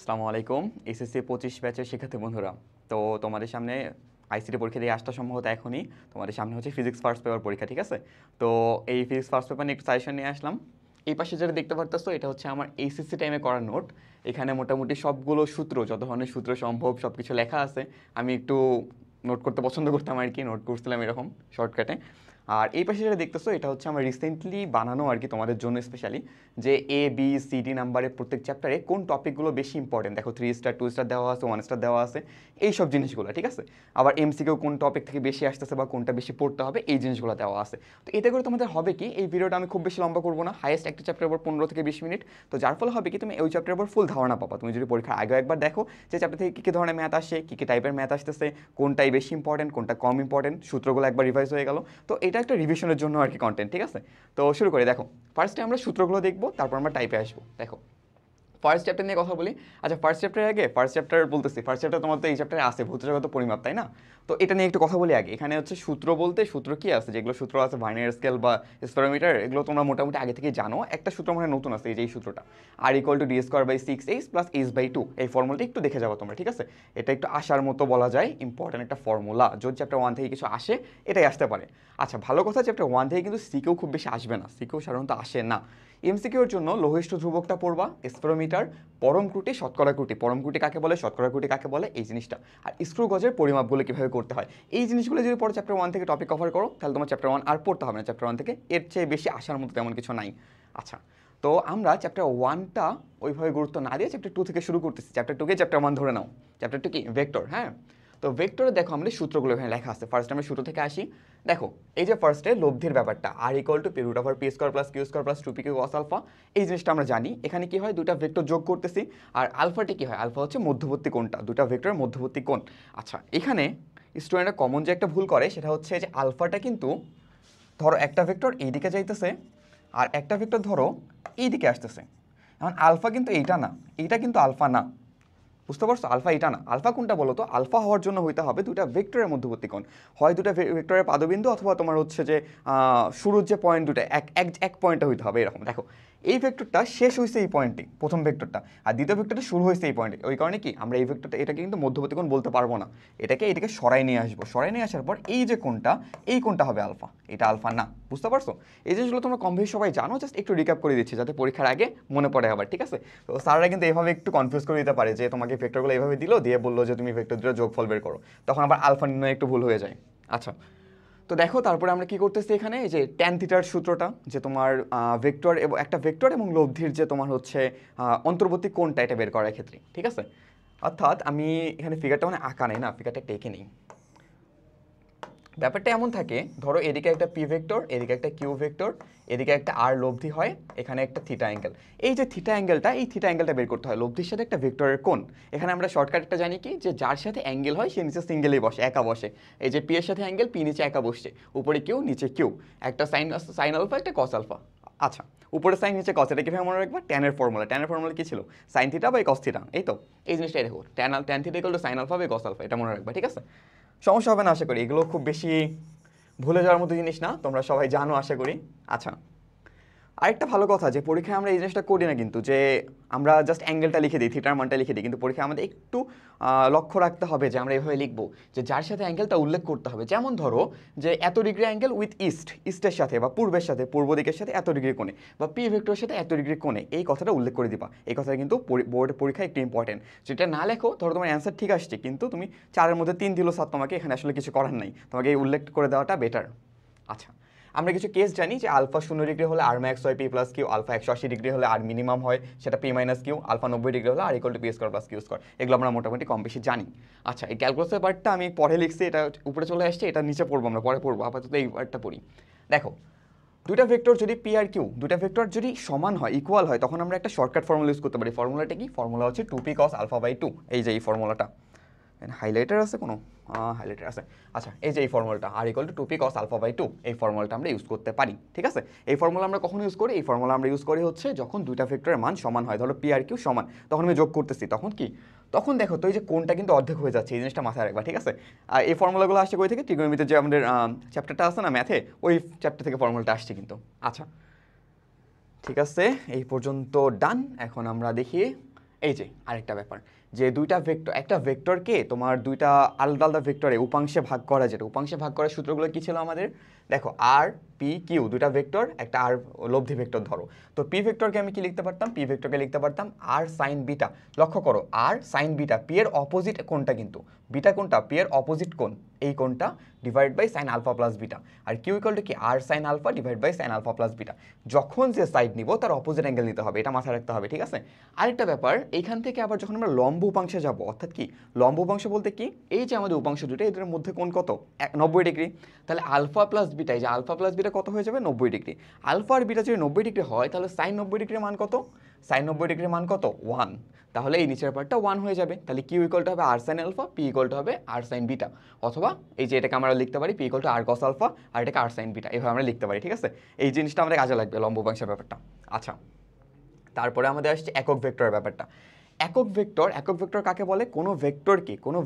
আসসালামু আলাইকুম। এসএসসি 25 ব্যাচের শিক্ষার্থী বন্ধুরা, তো তোমাদের সামনে আইসিটি পরীক্ষা দিয়ে আসতে সম্ভবত এখনই তোমাদের সামনে হচ্ছে ফিজিক্স ফার্স্ট পেপার পরীক্ষা, ঠিক আছে? তো এই ফিজিক্স ফার্স্ট পেপার নিয়ে একটু সাজেশন নিয়ে আসলাম। এই পাশে যেটা দেখতে পারতেছো এটা হচ্ছে আমার এইচএসসি টাইমে করা নোট। এখানে মোটামুটি সবগুলো সূত্র, যত ধরনের সূত্র সম্ভব সব কিছু লেখা আছে। আমি একটু নোট করতে পছন্দ করতাম আর কি, নোট করছিলাম এরকম শর্টকাটে। আর এই পাশে যেটা দেখতেছো এটা হচ্ছে আমার রিসেন্টলি বানানো আর কি তোমাদের জন্য স্পেশালি, যে এ বি সি ডি নাম্বারের প্রত্যেক চ্যাপ্টারে কোন টপিকগুলো বেশি ইম্পর্টেন্ট। দেখো 3 স্টার 2 স্টার দেওয়া আছে, 1 স্টার দেওয়া আছে, এই সব জিনিসগুলো, ঠিক আছে? আবার এমসিকিউ কোন টপিক থেকে বেশি আসতেছে বা কোনটা বেশি পড়তে হবে, এই জিনিসগুলো দেওয়া আছে। তো এতে করে তোমাদের হবে কি, এই ভিডিওটা আমি খুব বেশি লম্বা করবো না, হাইয়েস্ট একটা চ্যাপ্টার উপর 15 থেকে 20 মিনিট। তো যার ফলে হবে কি, তুমি ওই চ্যাপ্টারের উপর ফুল ধারণা পাবা। তুমি যদি পরীক্ষার আগে একবার দেখো যে চ্যাপ্টার থেকে কী কী ধরনের ম্যাথ আসে, কী কী টাইপের ম্যাথ আসতেছে, কোনটাই বেশি ইম্পর্টেন্ট কোনটা কম ইম্পর্টেন্ট, সূত্রগুলো একবার রিভাইজ হয়ে গেল। তো এটা একটা রিভিশনের জন্য আর কি কন্টেন্ট, ঠিক আছে? তো শুরু করি। দেখো, ফার্স্টে আমরা সূত্রগুলো দেখবো, তারপর আমরা টাইপে আসবো। দেখো, ফার্স্ট চ্যাপ্টার নিয়ে কথা বলি। আচ্ছা, ফার্স্ট চ্যাপ্টারের আগে ফার্স্ট চ্যাপ্টার বলতেছি, ফার্স্ট চ্যাপ্টার তোমার তো এই চ্যাপ্টারে আছে ভৌতজগত পরিমাপ, তাই না? তো এটা নিয়ে একটু কথা বলি আগে। এখানে হচ্ছে সূত্র বলতে সূত্র কি আছে, যেগুলো সূত্র আছে ভার্নিয়ার স্কেল বা স্পেরোমিটার, এগুলো তোমরা মোটামুটি আগে থেকে জানো। একটা সূত্র মানে নতুন আছে, এই যে এই সূত্রটা, R equal to D square by 6h plus h/2। এই ফর্মুলাটা একটু দেখে যাবো তোমরা, ঠিক আছে? এটা একটু আসার মতো বলা যায়, ইম্পর্টেন্ট একটা ফর্মুলা। যদি চ্যাপ্টার 1 থেকে কিছু আসে এটাই আসতে পারে। আচ্ছা, ভালো কথা, চ্যাপ্টার 1 থেকে কিন্তু সিকেও খুব বেশি আসবে না, সিকেও সাধারণত আসে না। এমসিকিউর জন্য লৌহিষ্ঠ ধ্রুবকটা পড়বা, স্পেরোমিটার, পরম ত্রুটি, শতকরা ত্রুটি। পরম ত্রুটি কাকে বলে, শতকরা ত্রুটি কাকে বলে, এই জিনিসটা, আর স্ক্রু গজের পরিমাপগুলো কীভাবে করতে হয়, এই জিনিসগুলো যদি পরে চ্যাপ্টার 1 থেকে টপিক কভার করো, তাহলে তোমার চ্যাপ্টার 1 আর পড়তে হবে না। চ্যাপ্টার 1 থেকে এর চেয়ে বেশি আসার মতো তেমন কিছু নাই। আচ্ছা, তো আমরা চ্যাপ্টার 1টা ওইভাবে গুরুত্ব না দিয়ে চ্যাপ্টার 2 থেকে শুরু করতেছি। চ্যাপ্টার 2কে চ্যাপ্টার 1 ধরে নাও। চ্যাপ্টার 2 কি, ভেক্টর, হ্যাঁ? তো ভেক্টরে দেখো আমাদের সূত্রগুলো এখানে লেখা আছে। ফার্স্ট আমরা সূত্র থেকে আসি। দেখো, এই যে ফার্স্টে লব্ধির ব্যাপারটা, R equal to P square plus Q square plus 2pq cos alpha, এই জিনিসটা আমরা জানি। এখানে কি হয়, দুটা ভেক্টর যোগ করতেছি, আর আলফাটি কি হয়, আলফা হচ্ছে মধ্যবর্তী কোণটা, দুটা ভেক্টরের মধ্যবর্তী কোণ। আচ্ছা, এখানে স্টুডেন্টরা কমন যে একটা ভুল করে সেটা হচ্ছে যে আলফাটা কিন্তু, ধরো একটা ভেক্টর এই দিকে যাইতেছে আর একটা ভেক্টর ধরো এই দিকে আসতেছে। এখন আলফা কিন্তু এইটা না, এইটা কিন্তু আলফা না। বুঝতে পারছো? আলফা এটা না। আলফা কোনটা বলো তো? আলফা হওয়ার জন্য হইতে হবে দুটা ভেক্টরের মধ্যবর্তী কোণ, হয় দুটা ভেক্টরের পাদবিন্দু, অথবা তোমার হচ্ছে যে শুরুর যে পয়েন্ট দুটা এক এক এক পয়েন্টে হইতে হবে এরকম। দেখো, এই ভেক্টরটা শেষ হয়েছে এই পয়েন্টে, প্রথম ভেক্টরটা, আর দ্বিতীয় ভেক্টরটা শুরু হয়েছে এই পয়েন্টে। ওই কারণে কি আমরা এই ভেক্টরটা, এটাকে কিন্তু মধ্যবর্তী কোণ বলতে পারবো না। এটাকে সরাই নিয়ে আসবো। সরাই নিয়ে আসার পর এই যে কোণটা, এই কোণটা হবে আলফা, এটা আলফা না। বুঝতে পারছো? এই জিনিসগুলো তোমরা কম বেশি সবাই জানো, জাস্ট একটু রিক্যাপ করে দিচ্ছি যাতে পরীক্ষার আগে মনে পড়ে আবার, ঠিক আছে? তো স্যাররা কিন্তু এইভাবে একটু কনফিউজ করে দিতে পারে, যে তোমাকে ভেক্টরগুলো এইভাবে দিল, দিয়ে বললো যে তুমি ভেক্টর দুটো যোগফল বের করো, তখন আবার আলফা নির্ণয় একটু ভুল হয়ে যায়। আচ্ছা, তো দেখো তারপরে আমরা কি করতেছি এখানে, এই যে ট্যান থিটার সূত্রটা, যে তোমার ভেক্টর এবং একটা ভেক্টর এবং লব্ধির যে তোমার হচ্ছে অন্তর্বর্তী কোণটা, এটা বের করার ক্ষেত্রে, ঠিক আছে? অর্থাৎ আমি এখানে ফিগারটা মানে আঁকা নেই না, ফিগারটা একটা এঁকে নেই। ব্যাপারটা এমন থাকে, ধরো এদিকে একটা পি ভেক্টর, এদিকে একটা কিউ ভেক্টর, এদিকে একটা আর লব্ধি হয়, এখানে একটা থিটা অ্যাঙ্গেল। এই যে থিটা অ্যাঙ্গেলটা, এই থিটা অ্যাঙ্গেলটা বের করতে হয় লব্ধির সাথে একটা ভেক্টরের কোণ। এখানে আমরা শর্টকাটটা জানি কি, যে যার সাথে অ্যাঙ্গেল হয় সে নিচে সিঙ্গেলই বসে, একা বসে। এই যে পি এর সাথে অ্যাঙ্গেল, পি নিচে একা বসছে, উপরে কিউ নিচে কিউ, একটা সাইন আলফা একটা কস আলফা। আচ্ছা, উপরে সাইন নিচে কস, এটা কীভাবে মনে রাখবা, ট্যানের ফর্মুলা। ট্যানের ফর্মুলা কি ছিল, sine theta by cos theta. এই তো, এই জিনিসটাই দেখো, tan theta equal to sine alpha by cos alpha, এটা মনে রাখবা, ঠিক আছে? সমস্যা হবে না আশা করি, এগুলো খুব বেশি ভুলে যাওয়ার মতো জিনিস না, তোমরা সবাই জানো আশা করি। আচ্ছা, আরেকটা ভালো কথা, যে পরীক্ষায় আমরা এই জিনিসটা করি না কিন্তু, যে আমরা জাস্ট অ্যাঙ্গেলটা লিখে দিই, থিটার মানটা লিখে দিই, কিন্তু পরীক্ষায় আমাদের একটু লক্ষ্য রাখতে হবে যে আমরা এভাবে লিখবো, যে যার সাথে অ্যাঙ্গেলটা উল্লেখ করতে হবে। যেমন ধরো যে এত ডিগ্রি অ্যাঙ্গেল উইথ ইস্টের সাথে বা পূর্বের সাথে, পূর্ব দিকের সাথে এত ডিগ্রি কোণে, বা পি ভেক্টরের সাথে এত ডিগ্রি কোণে, এই কথাটা উল্লেখ করে দিবা। এই কথাটা কিন্তু বোর্ডের পরীক্ষায় একটু ইম্পর্টেন্ট। যেটা না লেখো, ধরো তোমার অ্যান্সার ঠিক আসছে কিন্তু তুমি 4-এর মধ্যে 3 দিল স্যার, তোমাকে এখানে আসলে কিছু করার নাই, তোমাকে এই উল্লেখ করে দেওয়াটা বেটার। আচ্ছা, আমরা কিছু কেস জানি, যে আলফা 0 ডিগ্রি হলে আর ম্যাক্স হয় P plus Q, alpha 180 degree হলে আর মিনিমাম হয় সেটা P minus Q, alpha 90 degree হলে R equal to P square plus Q square. এগুলো আমরা মোটামুটি কম বেশি জানি। আচ্ছা, এই ক্যালকুলাসের পার্টটা আমি পরে লিখছি, এটা উপরে চলে আসছে, এটা নিচে পড়বো, আমরা পরে পড়বো, আপাতত এই পার্টটা পড়ি। দেখো, দুটা ভেক্টর যদি পি আর কিউ, দুটা ভেক্টর যদি সমান হয়, ইকুয়াল হয়, তখন আমরা একটা শর্টকাট ফর্মুলা ইউজ করতে পারি। ফর্মুলাটা কি, ফর্মুলা হচ্ছে 2p cos আলফা বাই 2। এই যে এই ফর্মুলাটা, হাইলাইটার আছে কোনো, হাইলাইটার আছে। আচ্ছা, এই যে এই ফর্মুলাটা, R equal to 2p cos alpha by 2, এই ফর্মুলাটা আমরা ইউজ করতে পারি, ঠিক আছে? এই ফর্মুলা আমরা কখন ইউজ করি, এই ফর্মুলা আমরা ইউজ করি হচ্ছে যখন দুইটা ভেক্টরের মান সমান হয়। ধরো পি আর কিউ সমান, তখন আমি যোগ করতেছি, তখন কি, তখন দেখো তো এই যে কোণটা কিন্তু অর্ধেক হয়ে যাচ্ছে, এই জিনিসটা মাথায় রাখবা, ঠিক আছে? আর এই ফর্মুলাগুলো আসছে কই থেকে, ট্রিগোনোমেট্রিতে যে আমাদের চ্যাপ্টারটা আছে না ম্যাথে, ওই চ্যাপ্টার থেকে ফর্মুলাটা আসছে কিন্তু। আচ্ছা, ঠিক আছে, এই পর্যন্ত ডান। এখন আমরা দেখি, এই যে আরেকটা ব্যাপার, যে দুইটা ভেক্টর, একটা ভেক্টরকে তোমার দুইটা আলাদা আলাদা ভেক্টরে উপাংশে ভাগ করা, যেটা উপাংশে ভাগ করার সূত্রগুলো কি ছিল আমাদের, দেখো আর পি কিউ দুইটা ভেক্টর, একটা আর লব্ধি ভেক্টর ধরো, তো পি ভেক্টরকে আমি কি লিখতে পারতাম, পি ভেক্টরকে লিখতে পারতাম আর সাইন বিটা। লক্ষ্য করো আর সাইন বিটা, পি এর অপোজিট কোনটা, কিন্তু বিটা কোনটা, পি এর অপোজিট কোন, এই কোনটা divide by sine alpha plus beta. আর কিউ ইকুয়াল টু কি R sine alpha divide by sine alpha plus beta. যখন যে সাইড নিব তার অপোজিট অ্যাঙ্গেল নিতে হবে, এটা মাথায় রাখতে হবে, ঠিক আছে। আরেকটা ব্যাপার, এইখান থেকে আবার যখন আমরা লম্ব উপাংশে যাব, অর্থাৎ কি লম্ব উপাংশ বলতে কি, এই যে আমাদের উপাংশ দুটো এদের মধ্যে কোণ কত, 90 ডিগ্রি, তাহলে আলফা প্লাস বিটা, এই যে আলফা প্লাস বিটা কত হয়ে যাবে, 90 ডিগ্রি। আলফা আর বিটা যদি 90 ডিগ্রি হয় তাহলে সাইন 90 ডিগ্রির মান কত, সাইন 90 ডিগ্রির মান কত, 1। তাহলে এই নিচের পার্টটা 1 হয়ে যাবে, তাহলে কিউ ইকুয়াল টু হবে R sine alpha, P equal to হবে আর সাইন বিটা, অথবা এই যে এটাকে আমরা লিখতে পারি P equal to R cos alpha, আর এটাকে আর সাইন বিটা, এভাবে আমরা লিখতে পারি, ঠিক আছে। এই জিনিসটা আমাদের কাজে লাগবে লম্ব উপাংশের ব্যাপারটা। আচ্ছা, তারপরে আমাদের আসছে একক ভেক্টরের ব্যাপারটা। একক ভেক্টর কাকে বলে, কোনো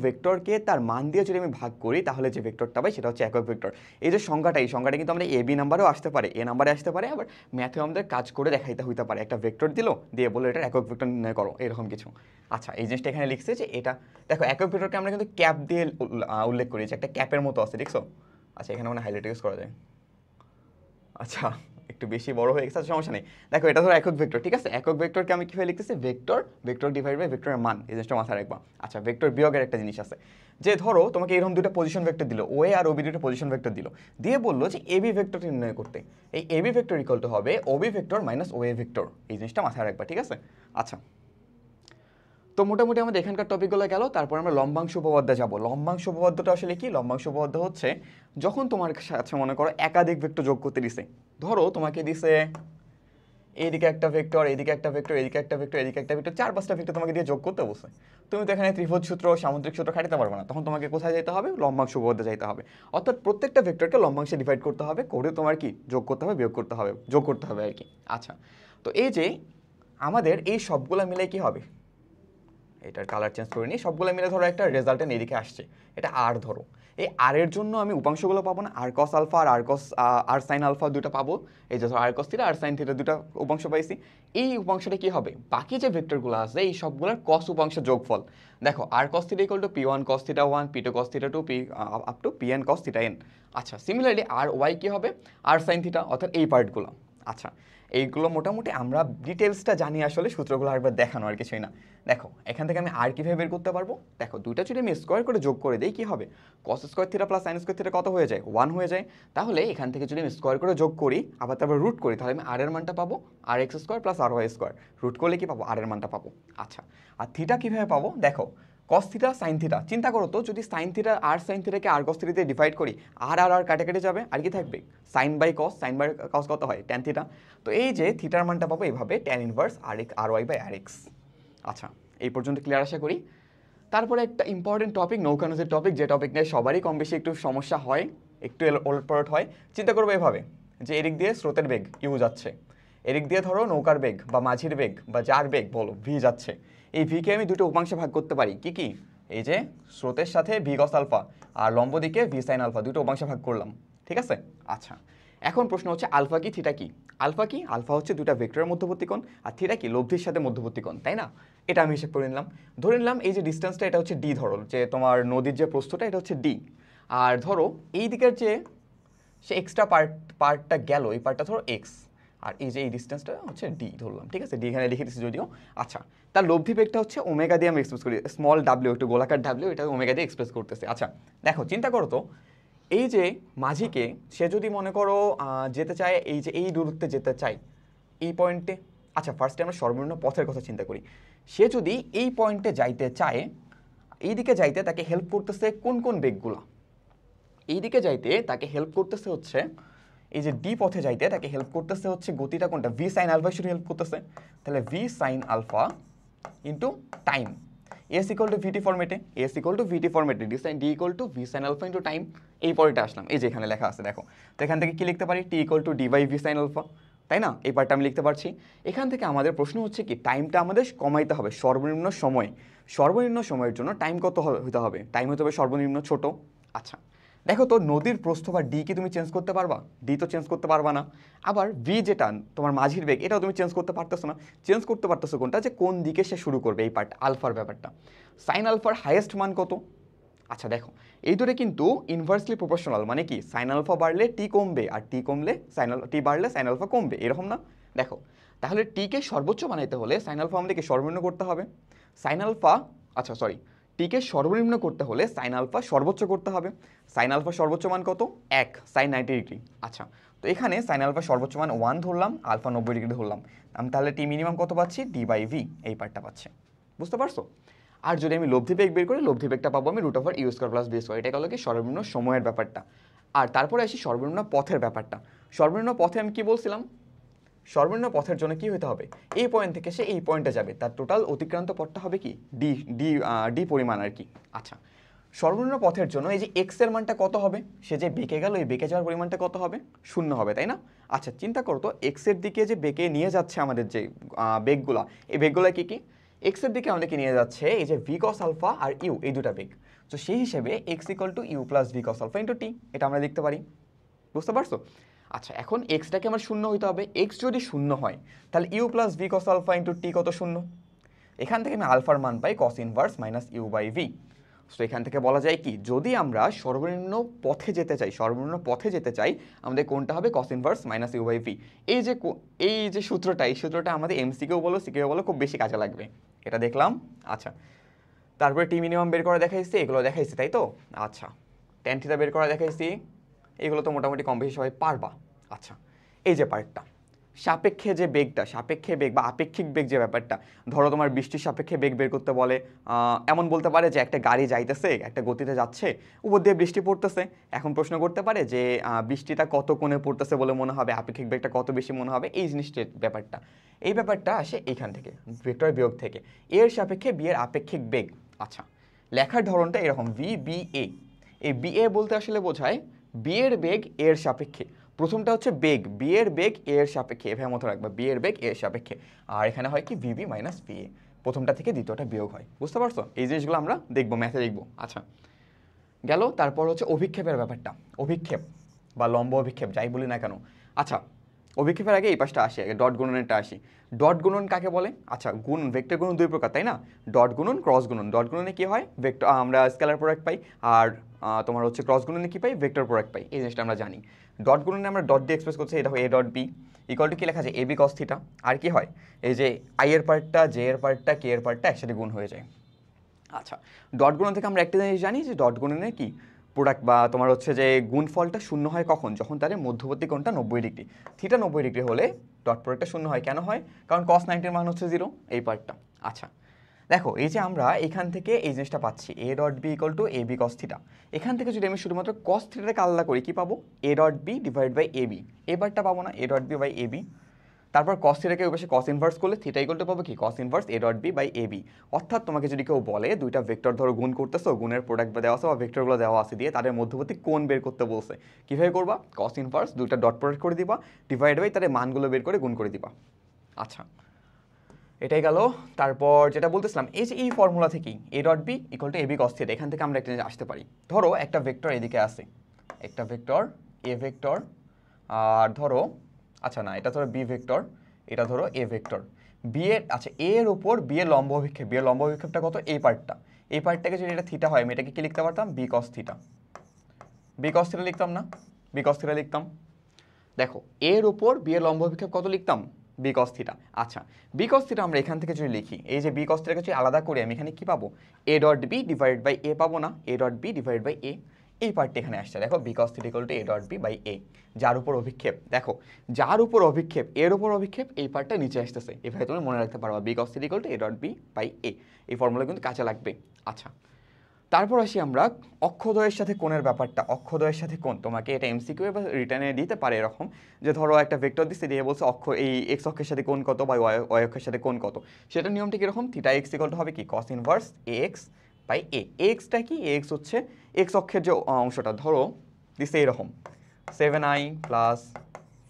ভেক্টরকে তার মান দিয়ে যদি আমি ভাগ করি তাহলে যে ভেক্টরটা পাই সেটা হচ্ছে একক ভেক্টর। এই যে সংখ্যাটা, এই সংখ্যাটা কিন্তু আমরা এ বি নাম্বারেও আসতে পারে, এ নাম্বারে আসতে পারে, আবার ম্যাথেও আমাদের কাজ করে দেখাইতে হইতে পারে, একটা ভেক্টর দিল দিয়ে বলে এটা একক ভেক্টর নির্ণয় করো, এরকম কিছু। আচ্ছা, এই জিনিসটা এখানে লিখছে যে এটা দেখো একক ভেক্টরকে আমরা কিন্তু ক্যাপ দিয়ে উল্লেখ করি, যে একটা ক্যাপের মতো আছে, দেখছো। আচ্ছা, এখানে মানে হাইলাইট ইউজ করা যায়। আচ্ছা, একটু বেশি বড় হয়ে গেছে, সমস্যা নেই। দেখো এটা ধরো একক ভেক্টর, ঠিক আছে। একক ভেক্টরকে আমি কিভাবে লিখতেছি, ভেক্টর ডিভাইড বাই ভেক্টরের মান, এই জিনিসটা মাথায় রাখবা। আচ্ছা, ভেক্টর বিয়োগের একটা জিনিস আছে, যে ধরো তোমাকে এরকম দুটো পজিশন ভেক্টর দিল, ও এ আর ওবি দুটো পজিশন ভেক্টর দিল, দিয়ে বললো যে এবি ভেক্টর নির্ণয় করতে। এই এবি ভেক্টর ইকুয়াল টু হবে OB vector minus O A vector, এই জিনিসটা মাথায় রাখবা, ঠিক আছে। আচ্ছা, তো মোটামুটি আমাদের এখানকার টপিকগুলো গেল। তারপর আমরা লম্বাংশ উপপাদ্যে যাব। লম্বাংশ উপপাদ্যটা আসলে কি, লম্বাংশ উপপাদ্য হচ্ছে যখন তোমার সাথে মনে করো একাধিক ভেক্টর যোগ করতে দিছে, ধরো তোমাকে দিছে এইদিকে একটা ভেক্টর, এইদিকে একটা ভেক্টর, এদিকে একটা ভেক্টর, এদিকে একটা ভেক্টর, 4-5টা ভেক্টর তোমাকে দিয়ে যোগ করতে বসে। তুমি তো এখানে ত্রিভুজ সূত্র, সামুদ্রিক সূত্র খাটাতে পারবে না, তখন তোমাকে কোথায় যেতে হবে, লম্বাংশ উপপাদ্যে যেতে হবে। অর্থাৎ প্রত্যেকটা ভেক্টরকে লম্বাংশে ডিভাইড করতে হবে, করে তোমার কি যোগ করতে হবে, বিয়োগ করতে হবে, যোগ করতে হবে আর কি। আচ্ছা, তো এই যে আমাদের এই সবগুলো মিলে কি হবে, এটার কালার চেঞ্জ করে নিই, সবগুলো মিলে ধরো একটা রেজাল্টের এদিকে আসছে, এটা আর ধরো, এই আর এর জন্য আমি উপাংশগুলো পাবো না, আর কস আলফা আর আর সাইন আলফা দুটো পাবো। এই যে ধরো আর কস থিটা আর সাইন থিটা দুটো উপাংশ পাইছি। এই উপাংশটা কি হবে, বাকি যে ভেক্টরগুলো আছে এই সবগুলোর কস উপাংশ যোগফল। দেখো R cos theta equal to P1 cos theta 1, P2 cos theta 2, up to Pn cos theta n। আচ্ছা, সিমিলারলি আর ওয়াই কি হবে, আর সাইন থিটা, অর্থাৎ এই পার্টগুলো। আচ্ছা, এইগুলো মোটামুটি আমরা ডিটেলসটা জানি, আসলে সূত্রগুলো আরেকবার দেখানো আর কিছুই না। দেখো এখান থেকে আমি আর কীভাবে বের করতে পারবো, দেখো দুইটা যদি আমি স্কোয়ার করে যোগ করে দিই, কী হবে, cos square theta plus sine square theta কত হয়ে যায়, 1 হয়ে যায়। তাহলে এখান থেকে যদি আমি স্কোয়ার করে যোগ করি, আবার তারপর রুট করি, তাহলে আমি আর এর মানটা পাবো আর এক্স স্কোয়ার প্লাস আর ওয়াই স্কোয়ার, রুট করলে কি পাবো, আর এর মানটা পাবো। আচ্ছা, আর থিটা কীভাবে পাবো, দেখো কস থিটা সাইন থিটা, চিন্তা করো তো, যদি সাইন থিটা আর সাইন থিটাকে আর কস থিটা দিয়ে ডিভাইড করি, আর কাটে কেটে যাবে, আর কি থাকবে, সাইন বাই কস কত হয়, ট্যান থিটা। তো এই যে থিটার মানটা পাবো এইভাবে, tan inverse R Y by R X. আচ্ছা, এই পর্যন্ত ক্লিয়ার আশা করি। তারপরে একটা ইম্পর্টেন্ট টপিক, নৌকানৌজের টপিক, যে টপিক নিয়ে সবারই কম বেশি একটু সমস্যা হয়, একটু ওলটপালট হয়। চিন্তা করবো এভাবে, যে এদিক দিয়ে স্রোতের বেগ ইউ যাচ্ছে, এদিক দিয়ে ধরো নৌকার বেগ বা মাঝির বেগ বা যার বেগ বলো ভি যাচ্ছে। এই ভিকে আমি দুটো উপাংশে ভাগ করতে পারি, কি কি, এই যে স্রোতের সাথে ভি কস আলফা, আর লম্ব দিকে ভি সাইন আলফা, দুটো উপাংশে ভাগ করলাম, ঠিক আছে। আচ্ছা, এখন প্রশ্ন হচ্ছে আলফা কি থিটা কি। আলফা কি, আলফা হচ্ছে দুটা ভেক্টরের মধ্যবর্তী কোণ, আর থিটা কি লব্ধির সাথে মধ্যবর্তী কোণ, তাই না। এটা আমি হিসেব করে নিলাম, ধরে নিলাম এই যে ডিস্টেন্সটা এটা হচ্ছে ডি, ধরো যে তোমার নদীর যে প্রস্থটা এটা হচ্ছে ডি, আর ধরো এই দিকের যে সে এক্সট্রা পার্টটা গেল, এই পার্টটা ধরো এক্স, আর এই যে এই ডিস্টেন্সটা হচ্ছে ডি ধরলাম, ঠিক আছে, ডি এখানে লিখে দিচ্ছি যদিও। আচ্ছা, তার লব্ধি বেগটা হচ্ছে ওমেগা দিয়ে আমি এক্সপ্রেস করি, স্মল ডাব্লিউ, একটু গোলাকার ডাব্লিউ, এটা ওমেগা দিয়ে এক্সপ্রেস করতেছে। আচ্ছা, দেখো চিন্তা করো তো, এই যে মাঝিকে সে যদি মনে করো যেতে চায়, এই যে এই দূরত্বে যেতে চায় এই পয়েন্টে। আচ্ছা, ফার্স্টে আমরা সর্বনিম্ন পথের কথা চিন্তা করি, সে যদি এই পয়েন্টে যাইতে চায়, এই দিকে যাইতে তাকে হেল্প করতেছে কোন কোন বেগগুলো, এই দিকে যাইতে তাকে হেল্প করতেছে হচ্ছে এই যে ডি পথে যাইতে তাকে হেল্প করতেছে হচ্ছে গতিটা কোনটা, ভি সাইন আলফা শুধু হেল্প করতেছে, তাহলে V sine alpha into time, S equal to VT ফরম্যাটে, এস ইকুয়াল টু ভিটি ফরম্যাটে, D equal to V sine alpha into time. এই পরেটা আসলাম, এই যে এখানে লেখা আছে দেখো, তো এখান থেকে কি লিখতে পারি, T equal to D by V sine alpha, তাই না, এই পার্টটা আমি লিখতে পারছি। এখান থেকে আমাদের প্রশ্ন হচ্ছে কি, টাইমটা আমাদের কমাইতে হবে, সর্বনিম্ন সময়ের জন্য টাইম কত হতে হবে, টাইম হতে হবে সর্বনিম্ন ছোট। আচ্ছা, দেখো তো নদীর প্রস্থ বা ডি কি তুমি চেঞ্জ করতে পারবা? ডি তো চেঞ্জ করতে পারবা না। আবার ভি যেটা তোমার মাঝির বেগ, এটাও তুমি চেঞ্জ করতে পারতেছো না। চেঞ্জ করতে পারতেছো কোনটা, যে কোন দিকে সে শুরু করবে, এই পার্ট আলফার ব্যাপারটা। সাইন আলফার হাইয়েস্ট মান কত? আচ্ছা দেখো, এই দুটো কিন্তু ইনভার্সলি প্রপোর্শনাল, মানে কি সাইন আলফা বাড়লে টি কমবে, আর টি কমলে টি বাড়লে সাইন আলফা কমবে, এরকম না? দেখো, তাহলে টিকে সর্বোচ্চ বানাইতে হলে সাইন আলফা আমাদেরকে সর্বনিম্ন করতে হবে। সাইন আলফা, আচ্ছা সরি, টিকে সর্বনিম্ন করতে হলে সাইন আলফা সর্বোচ্চ করতে হবে। সাইন আলফা সর্বোচ্চ মান কত? 1 সাইন 90 ডিগ্রি। আচ্ছা, তো এখানে সাইন আলফা সর্বোচ্চ মান 1 ধরলাম, আলফা 90 ডিগ্রি ধরলাম। আমি তাহলে টি মিনিমাম কত পাচ্ছি? ডি বাই ভি, এই পার্টটা পাচ্ছে। বুঝতে পারছো? আর যদি আমি লব্ধি বেগ বের করি, লব্ধি বেগটা পাবো আমি √ইউ² প্লাস বি স্কয়ার। এটা হলো কি সর্বনিম্ন সময়ের ব্যাপারটা। আর তারপরে আসি সর্বনিম্ন পথের ব্যাপারটা। সর্বনিম্ন পথে আমি কি বলছিলাম? সর্বনিম্ন পথের জন্য কি হতে হবে? এই পয়েন্ট থেকে সে এই পয়েন্টে যাবে, তার টোটাল অতিক্রান্ত পথটা হবে কি ডি ডি ডি পরিমাণ আর কি। আচ্ছা, সর্বনিম্ন পথের জন্য এই যে এক্স এর মানটা কত হবে? সে যে বেঁকে গেল, এই বেঁকে যাওয়ার পরিমাণটা কত হবে? 0 হবে, তাই না? আচ্ছা, চিন্তা করো তো এক্স এর দিকে যে বেঁকে নিয়ে যাচ্ছে আমাদের যে বেগগুলা, এই বেগগুলা কি কি? এক্স এর দিকে আমাদেরকে নিয়ে যাচ্ছে এই যে ভি কস আলফা আর ইউ, এই দুটা বেগ। তো সেই হিসেবে X equal to U plus V cos alpha into T, এটা আমরা দেখতে পারি। বুঝতে পারছো? আচ্ছা, এখন এক্সটাকে আমার 0 হইতে হবে। এক্স যদি 0 হয়, তাহলে U plus V cos alpha into T কত? 0। এখান থেকে আমি আলফার মান পাই cos inverse minus U by V. So এখান থেকে বলা যায় কি, যদি আমরা সর্বনিম্ন পথে যেতে চাই, সর্বনিম্ন পথে যেতে চাই, আমাদের কোনটা হবে? Cos inverse minus U by V. এই যে সূত্রটা, এই সূত্রটা আমাদের এমসিকিউ বলো সিকিউ বলো খুব বেশি কাজে লাগবে। এটা দেখলাম। আচ্ছা, তারপরে টি মিনিমাম বের করা দেখাইছি, এগুলো দেখাইছি, তাই তো? আচ্ছা, ট্যান থিটা বের করা দেখাইছি, এগুলো তো মোটামুটি কম বেশি সবাই পারবা। আচ্ছা, এই যে পার্টটা, সাপেক্ষে যে বেগটা, সাপেক্ষে বেগ বা আপেক্ষিক বেগ যে ব্যাপারটা, ধরো তোমার বৃষ্টির সাপেক্ষে বেগ বের করতে বলে, এমন বলতে পারে যে একটা গাড়ি যাইতেছে, একটা গতিতে যাচ্ছে, উপর দিয়ে বৃষ্টি পড়তেছে। এখন প্রশ্ন করতে পারে যে বৃষ্টিটা কত কোণে পড়তেছে বলে মনে হবে, আপেক্ষিক বেগটা কত বেশি মনে হবে, এই জিনিসটার ব্যাপারটা। এই ব্যাপারটা আসে এইখান থেকে, ভেক্টর বিয়োগ থেকে। এর সাপেক্ষে বি এর আপেক্ষিক বেগ। আচ্ছা, লেখার ধরনটা এরকম, ভি বি এ। এই বি এ বলতে আসলে বোঝায় বি এর বেগ এর সাপেক্ষে। প্রথমটা হচ্ছে বেগ, বি এর বেগ এর সাপেক্ষে, এভাবে মতো রাখবা, বি এর বেগ এর সাপেক্ষে। আর এখানে হয় কি ভিবি মাইনাস ভি এ, প্রথমটা থেকে দ্বিতীয়টা বিয়োগ হয়। বুঝতে পারছো? এই জিনিসগুলো আমরা দেখবো, ম্যাথে দেখবো। আচ্ছা, গেল। তারপর হচ্ছে অভিক্ষেপের ব্যাপারটা। অভিক্ষেপ বা লম্ব অভিক্ষেপ যাই বলি না কেন। আচ্ছা, অভিক্ষেপের আগে এই পাশটা আসি, আগে ডট গুণনেরটা আসি। ডট গুণন কাকে বলে? আচ্ছা, গুণ, ভেক্টর গুণন দুই প্রকার, তাই না? ডট গুণন, ক্রস গুণন। ডট গুণনে কি হয়? ভেক্টর, আমরা স্কেলার প্রোডাক্ট পাই। আর তোমার হচ্ছে ক্রস গুণনে কি পাই? ভেক্টর প্রোডাক্ট পাই। এই জিনিসটা আমরা জানি। ডট গুণনে আমরা ডট দিয়ে এক্সপ্রেস করছি, এটা হয় A dot B equal to কি লেখা যায়? এ বি কস থিটা। আর কি হয়? এই যে আই এর পার্টটা, জে এর পার্টটা, কে এর পার্টটা একসাথে গুণ হয়ে যায়। আচ্ছা, ডট গুণন থেকে আমরা একটা জিনিস জানি, যে ডট গুণনে কি প্রোডাক্ট বা তোমার হচ্ছে যে গুণফলটা 0 হয় কখন? যখন তাদের মধ্যবর্তী কোণটা 90 ডিগ্রি। থিটা 90 ডিগ্রি হলে ডট প্রোডাক্টটা 0 হয়। কেন হয়? কারণ cos 90 এর মান হচ্ছে 0, এই পার্টটা। আচ্ছা, দেখো এই যে আমরা এখান থেকে এই জিনিসটা পাচ্ছি, A dot B equal to A B cos theta. এখান থেকে যদি আমি শুধুমাত্র কস থিটাটাকে আলাদা করি, কি পাবো? A dot B divide by A B. এই পার্টটা পাবো না? A dot B by A B. তারপর কস থিটাকে ওই পাশে কস ইনভার্স করলে থিটা ইকুয়াল টু পাবো কি? Cos inverse A dot B by A B. অর্থাৎ তোমাকে যদি কেউ বলে দুইটা ভেক্টর ধরো গুণ করতেছো, গুণের প্রোডাক্ট বা দেওয়া আছে বা ভেক্টরগুলো দেওয়া আছে, দিয়ে তাদের মধ্যবর্তী কোণ বের করতে বলছে, কীভাবে করবা? কস ইনভার্স দুইটা ডট প্রোডাক্ট করে দিবা, ডিভাইড বাই তাদের মানগুলো বের করে গুণ করে দিবা। আচ্ছা, এটাই গেল। তারপর যেটা বলতেছিলাম, এই যে এই ফর্মুলা থেকেই A dot B equal to A B cos theta, এখান থেকে আমরা একটা জিনিস আসতে পারি। ধরো একটা ভেক্টর এদিকে আছে, একটা ভেক্টর এ ভেক্টর, আর ধরো, আচ্ছা না, এটা ধরো বি ভেক্টর, এটা ধরো এ ভেক্টর। বি এর, আচ্ছা, এ এর উপর বি এর লম্ব অভিক্ষেপ, বি এর লম্ব অভিক্ষেপটা কত? এই পার্টটা। এই পার্টটাকে যদি এটা থিটা হয়, আমি এটাকে কি লিখতে পারতাম? B cos theta. B cos theta লিখতাম না? বি কস থিটা লিখতাম। দেখো, এর উপর বি এর লম্ব অভিক্ষেপ কত লিখতাম? B cos theta. আচ্ছা, বি কস থিটা আমরা এখান থেকে যদি লিখি, এই যে বি কস থিটাকে যদি আলাদা করি, আমি এখানে কি পাবো? A dot B divide by A পাবো না? A dot B divide by A, এই পার্টটা এখানে আসছে। দেখো, B cos theta equal to A dot B by A. যার উপর অভিক্ষেপ, দেখো যার উপর অভিক্ষেপ, এর উপর অভিক্ষেপ, এই পার্টটা নিচে আসতেছে। এভাবে তুমি মনে রাখতে পারবা, B cos theta equal to A dot B by A. এই ফর্মুলা কিন্তু কাজে লাগবে। আচ্ছা, তারপর আসি আমরা অক্ষদ্বয়ের সাথে কোণের ব্যাপারটা। অক্ষদ্বয়ের সাথে কোণ, তোমাকে এটা এমসিকিউ বা রিটার্নে দিতে পারে এরকম, যে ধরো একটা ভেক্টর দিচ্ছে, দিয়ে বলছে অক্ষ, এই এক্স অক্ষের সাথে কোণ কত বা ওয়াই অক্ষের সাথে কোণ কত। সেটা নিয়মটা কীরকম? থিটা এক্স ইকুয়াল টু হবে কি? Cos inverse A X by A. এক্সটা কি? এক্স হচ্ছে এক্স অক্ষের যে অংশটা, ধরো দিছে এরকম 7i প্লাস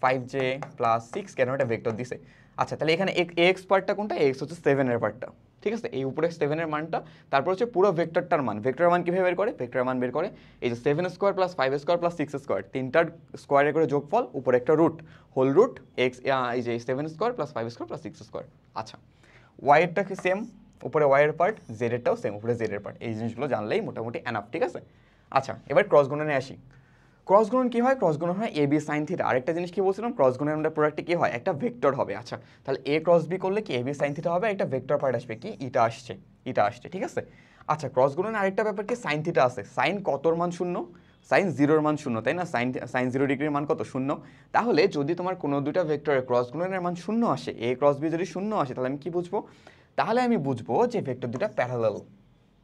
5j প্লাস 6, কেন এটা ভেক্টর দিছে, আচ্ছা তাহলে এখানে এক্স পার্টটা কোনটা, এক্স হচ্ছে 7-এর পার্টটা, ঠিক আছে, এই উপরে 7-এর মানটা, তারপর হচ্ছে পুরো ভেক্টরটার মান, ভেক্টরের মান কীভাবে বের করে, ভেক্টরের মান বের করে এই যে 7² + 5² + 6², তিনটার স্কোয়ারে করে যোগফল, উপরে একটা রুট, হোল রুট এক্স, এই যে 7² + 5² + 6²। আচ্ছা ওয়াইয়েরটা কি সেম, উপরে ওয়াইয়ের পার্ট, জেডেরটাও সেম, উপরে জেডের পার্ট, এই জিনিসগুলো জানলেই মোটামুটি এনাফ, ঠিক আছে। আচ্ছা এবার ক্রস গুণনে আসি। ক্রস গুণন কি হয়, ক্রস গুণন হয় এ বি সাইন থিটা। আরেকটা জিনিস কি বলছিলাম, ক্রস গুণনের আমরা প্রোডাক্টে কি হয়, একটা ভেক্টর হবে। আচ্ছা তাহলে এ ক্রস বি করলে কি এ বি সাইন থিটা হবে, একটা ভেক্টর পার্ট আসবে কি ইটা আসছে, ঠিক আছে। আচ্ছা ক্রস গুণনের আরেকটা ব্যাপার কি, সাইন থিটা আছে, সাইন কতর মান শূন্য, সাইন 0-এর মান শূন্য, তাই না, সাইন 0 ডিগ্রির মান কত, শূন্য। তাহলে যদি তোমার কোনো দুইটা ভেক্টরের ক্রস গুণনের মান শূন্য আসে, এ ক্রস বি যদি শূন্য আসে, তাহলে আমি কি বুঝবো, তাহলে আমি বুঝবো যে ভেক্টর দুটা প্যারালাল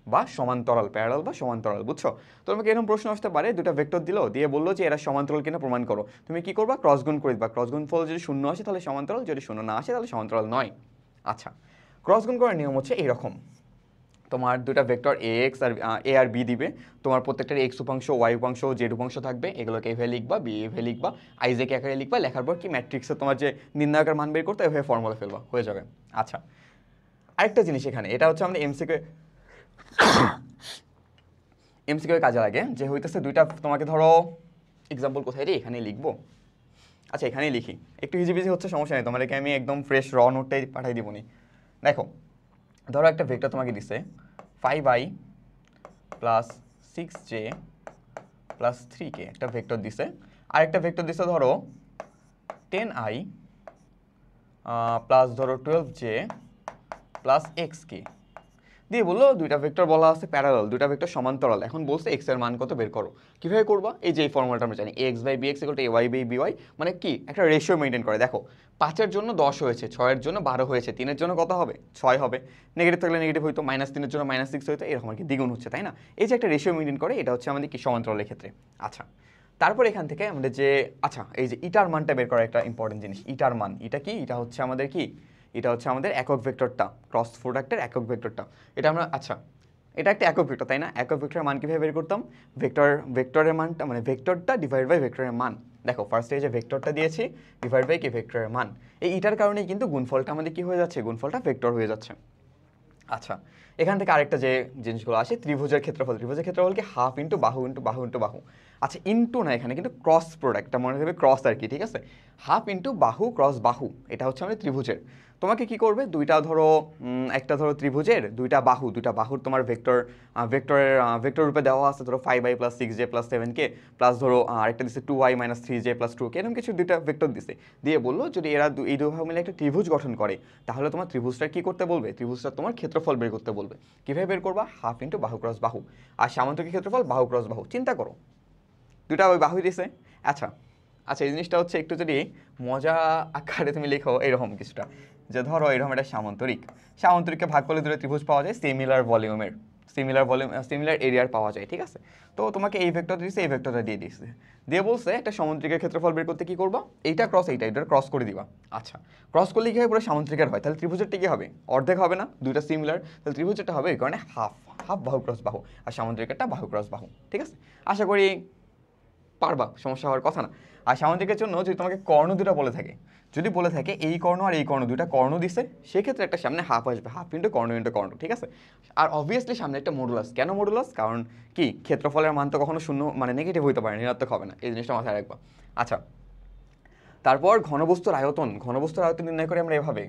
বা সমান্তরাল, প্যারালাল বা সমান্তরাল, বুঝছো। তো তোমাকে এরকম প্রশ্ন আসতে পারে, দুটো ভেক্টর দিলো, দিয়ে বললো যে এরা সমান্তরাল কিনা প্রমাণ করো, তুমি কি করবা, ক্রস গুণ করে দিবা, ক্রস গুণ ফল যদি শূন্য আসে তাহলে সমান্তরাল, যদি শূন্য না আসে তাহলে সমান্তরাল নয়। আচ্ছা ক্রস গুণ করার নিয়ম হচ্ছে এইরকম, তোমার দুটা ভেক্টর এক্স আর এ আর বি দিবে, তোমার প্রত্যেকটার এক্স উপাংশ, ওয়াই উপাংশ, জেড উপাংশ থাকবে, এগুলোকে এভাবে লিখবা, বি এভাবে লিখবা, আইজেকে আকারে লিখবা, লেখার পর কি ম্যাট্রিক্সে তোমার যে নির্ণায়কের মান বের করতে এভাবে ফর্মুলা ফেলবা, হয়ে যাবে। আচ্ছা আরেকটা জিনিস এখানে, এটা হচ্ছে আমাদের এমসিকিউ কাজে লাগে, যে হইতেছে দুইটা, তোমাকে ধরো এক্সাম্পল কোথায় রে, এখানেই লিখবো, আচ্ছা এখানেই লিখি, একটু ইজি হচ্ছে, সমস্যা নেই, তোমাদেরকে আমি একদম ফ্রেশ নোটটাই পাঠাই দিবনি। দেখো ধরো একটা ভেক্টর তোমাকে দিছে 5i + 6j + 3k, একটা ভেক্টর দিছে, আরেকটা ভেক্টর দিছে ধরো 10i প্লাস ধরো 12j + xk, দিয়ে বললো দুইটা ভেক্টর বলা আছে প্যারালাল, দুইটা ভেক্টর সমান্তরাল, এখন বলছে এক্স এর মান কত বের করো। কিভাবে করবা, এই যে এই ফর্মুলাটা আমরা জানি, ax/bx = ay/by, মানে কি একটা রেশিও মেনটেন করে। দেখো 5-এর জন্য 10 হয়েছে, 6-এর জন্য 12 হয়েছে, 3-এর জন্য কত হবে, 6 হবে, নেগেটিভ থাকলে নেগেটিভ হইতো, -3-এর জন্য -6 হইতো, এরকম আর কি, দ্বিগুণ হচ্ছে, তাই না। এই যে একটা রেশিও মেনটেন করে, এটা হচ্ছে আমাদের কি সমান্তরালের ক্ষেত্রে। আচ্ছা তারপর এখান থেকে আমাদের যে, আচ্ছা এই যে ইটার মানটা বের করা একটা ইম্পর্টেন্ট জিনিস, ইটার মান, এটা কি, এটা হচ্ছে আমাদের কি, এটা হচ্ছে আমাদের একক ভেক্টরটা, ক্রস প্রোডাক্টের একক ভেক্টরটা, এটা আমরা, আচ্ছা এটা একটা একক ভেক্টর, তাই না, একক ভেক্টরের মান কীভাবে বের করতাম, ভেক্টরের মানটা মানে ভেক্টরটা ডিভাইড বাই ভেক্টরের মান। দেখো ফার্স্টে এই যে ভেক্টরটা দিয়েছি ডিভাইড বাই কি ভেক্টরের মান, এই ইটার কারণেই কিন্তু গুণফলটা আমাদের কি হয়ে যাচ্ছে, গুণফলটা ভেক্টর হয়ে যাচ্ছে। আচ্ছা এখান থেকে আরেকটা যে জিনিসগুলো আসে, ত্রিভুজের ক্ষেত্রফল, ত্রিভুজের ক্ষেত্রফল কি হাফ ইন্টু বাহু ইন্টু বাহু ইন্টু বাহু। আচ্ছা ইন্টু না, এখানে কিন্তু ক্রস প্রোডাক্টটা মনে রাখবে, ক্রস আর কি, ঠিক আছে, হাফ ইন্টু বাহু ক্রস বাহু, এটা হচ্ছে আমাদের ত্রিভুজের। তোমাকে কি করবে, দুইটা ধরো একটা ধরো ত্রিভুজের দুইটা বাহুর তোমার ভেক্টর রূপে দেওয়া আছে, ধরো 5i + 6j + 7k, প্লাস ধরো আরেকটা দিচ্ছে 2i - 3j + 2k, এরকম কিছু দুইটা ভেক্টর দিছে, দিয়ে বললো যদি এরা এই দুই ভাগ মিলে একটা ত্রিভুজ গঠন করে, তাহলে তোমার ত্রিভুজটা কি করতে বলবে, ত্রিভুজটা তোমার ক্ষেত্রফল বের করতে বলবে। কিভাবে বের করবা, হাফ ইন্টু বাহু ক্রস বাহু, আর সামান্তরিক ক্ষেত্রফল বাহু ক্রস বাহু, চিন্তা করো দুইটা ওই বাহুই দিছে। আচ্ছা আচ্ছা এই জিনিসটা হচ্ছে একটু যদি মজা আকারে তুমি লেখো এরকম কিছুটা, যে ধরো এরকম একটা সামান্তরিককে ভাগ করলে দুটো ত্রিভুজ পাওয়া যায় সিমিলার ভলিউমের, সিমিলার এরিয়ার পাওয়া যায়, ঠিক আছে। তো তোমাকে এই ভেক্টরটা দিয়েছে, এই ভেক্টরটা দিয়ে দিয়েছে, দিয়ে বলছে একটা সামান্তরিকের ক্ষেত্রফল বের করতে কি করবা, এইটা ক্রস এটা ক্রস করে দিবা। আচ্ছা ক্রস করলে কি হয়, পুরো সামান্তরিকের হয়, তাহলে ত্রিভুজেরটা কি হবে, অর্ধেক হবে না, দুইটা সিমিলার, তাহলে ত্রিভুজেরটা হবে এই কারণে হাফ, হাফ বাহু ক্রস বাহু, আর সামান্তরিকেরটা বাহু ক্রস বাহু, ঠিক আছে। আশা করি পারবা, সমস্যা হওয়ার কথা না। আর সামান্তরিকের জন্য যদি তোমাকে কর্ণ দুটো বলে থাকে, যদি বলে থাকে এই কর্ণ আর এই কর্ণ, দুটা কর্ণ দিছে, সেক্ষেত্রে একটা সামনে হাফ আসবে, হাফ ইন্টু কর্ণ, ঠিক আছে। আর অবভিয়াসলি সামনে একটা মডুলাস, কেন মডুলাস, কারণ কি ক্ষেত্রফলের মান তো কখনো শূন্য মানে নেগেটিভ হইতে পারে, ঋণাত্মক হবে না, এই জিনিসটা মাথায় রাখবা। আচ্ছা তারপর ঘনবস্তুর আয়তন নির্ণয় করে আমরা এভাবে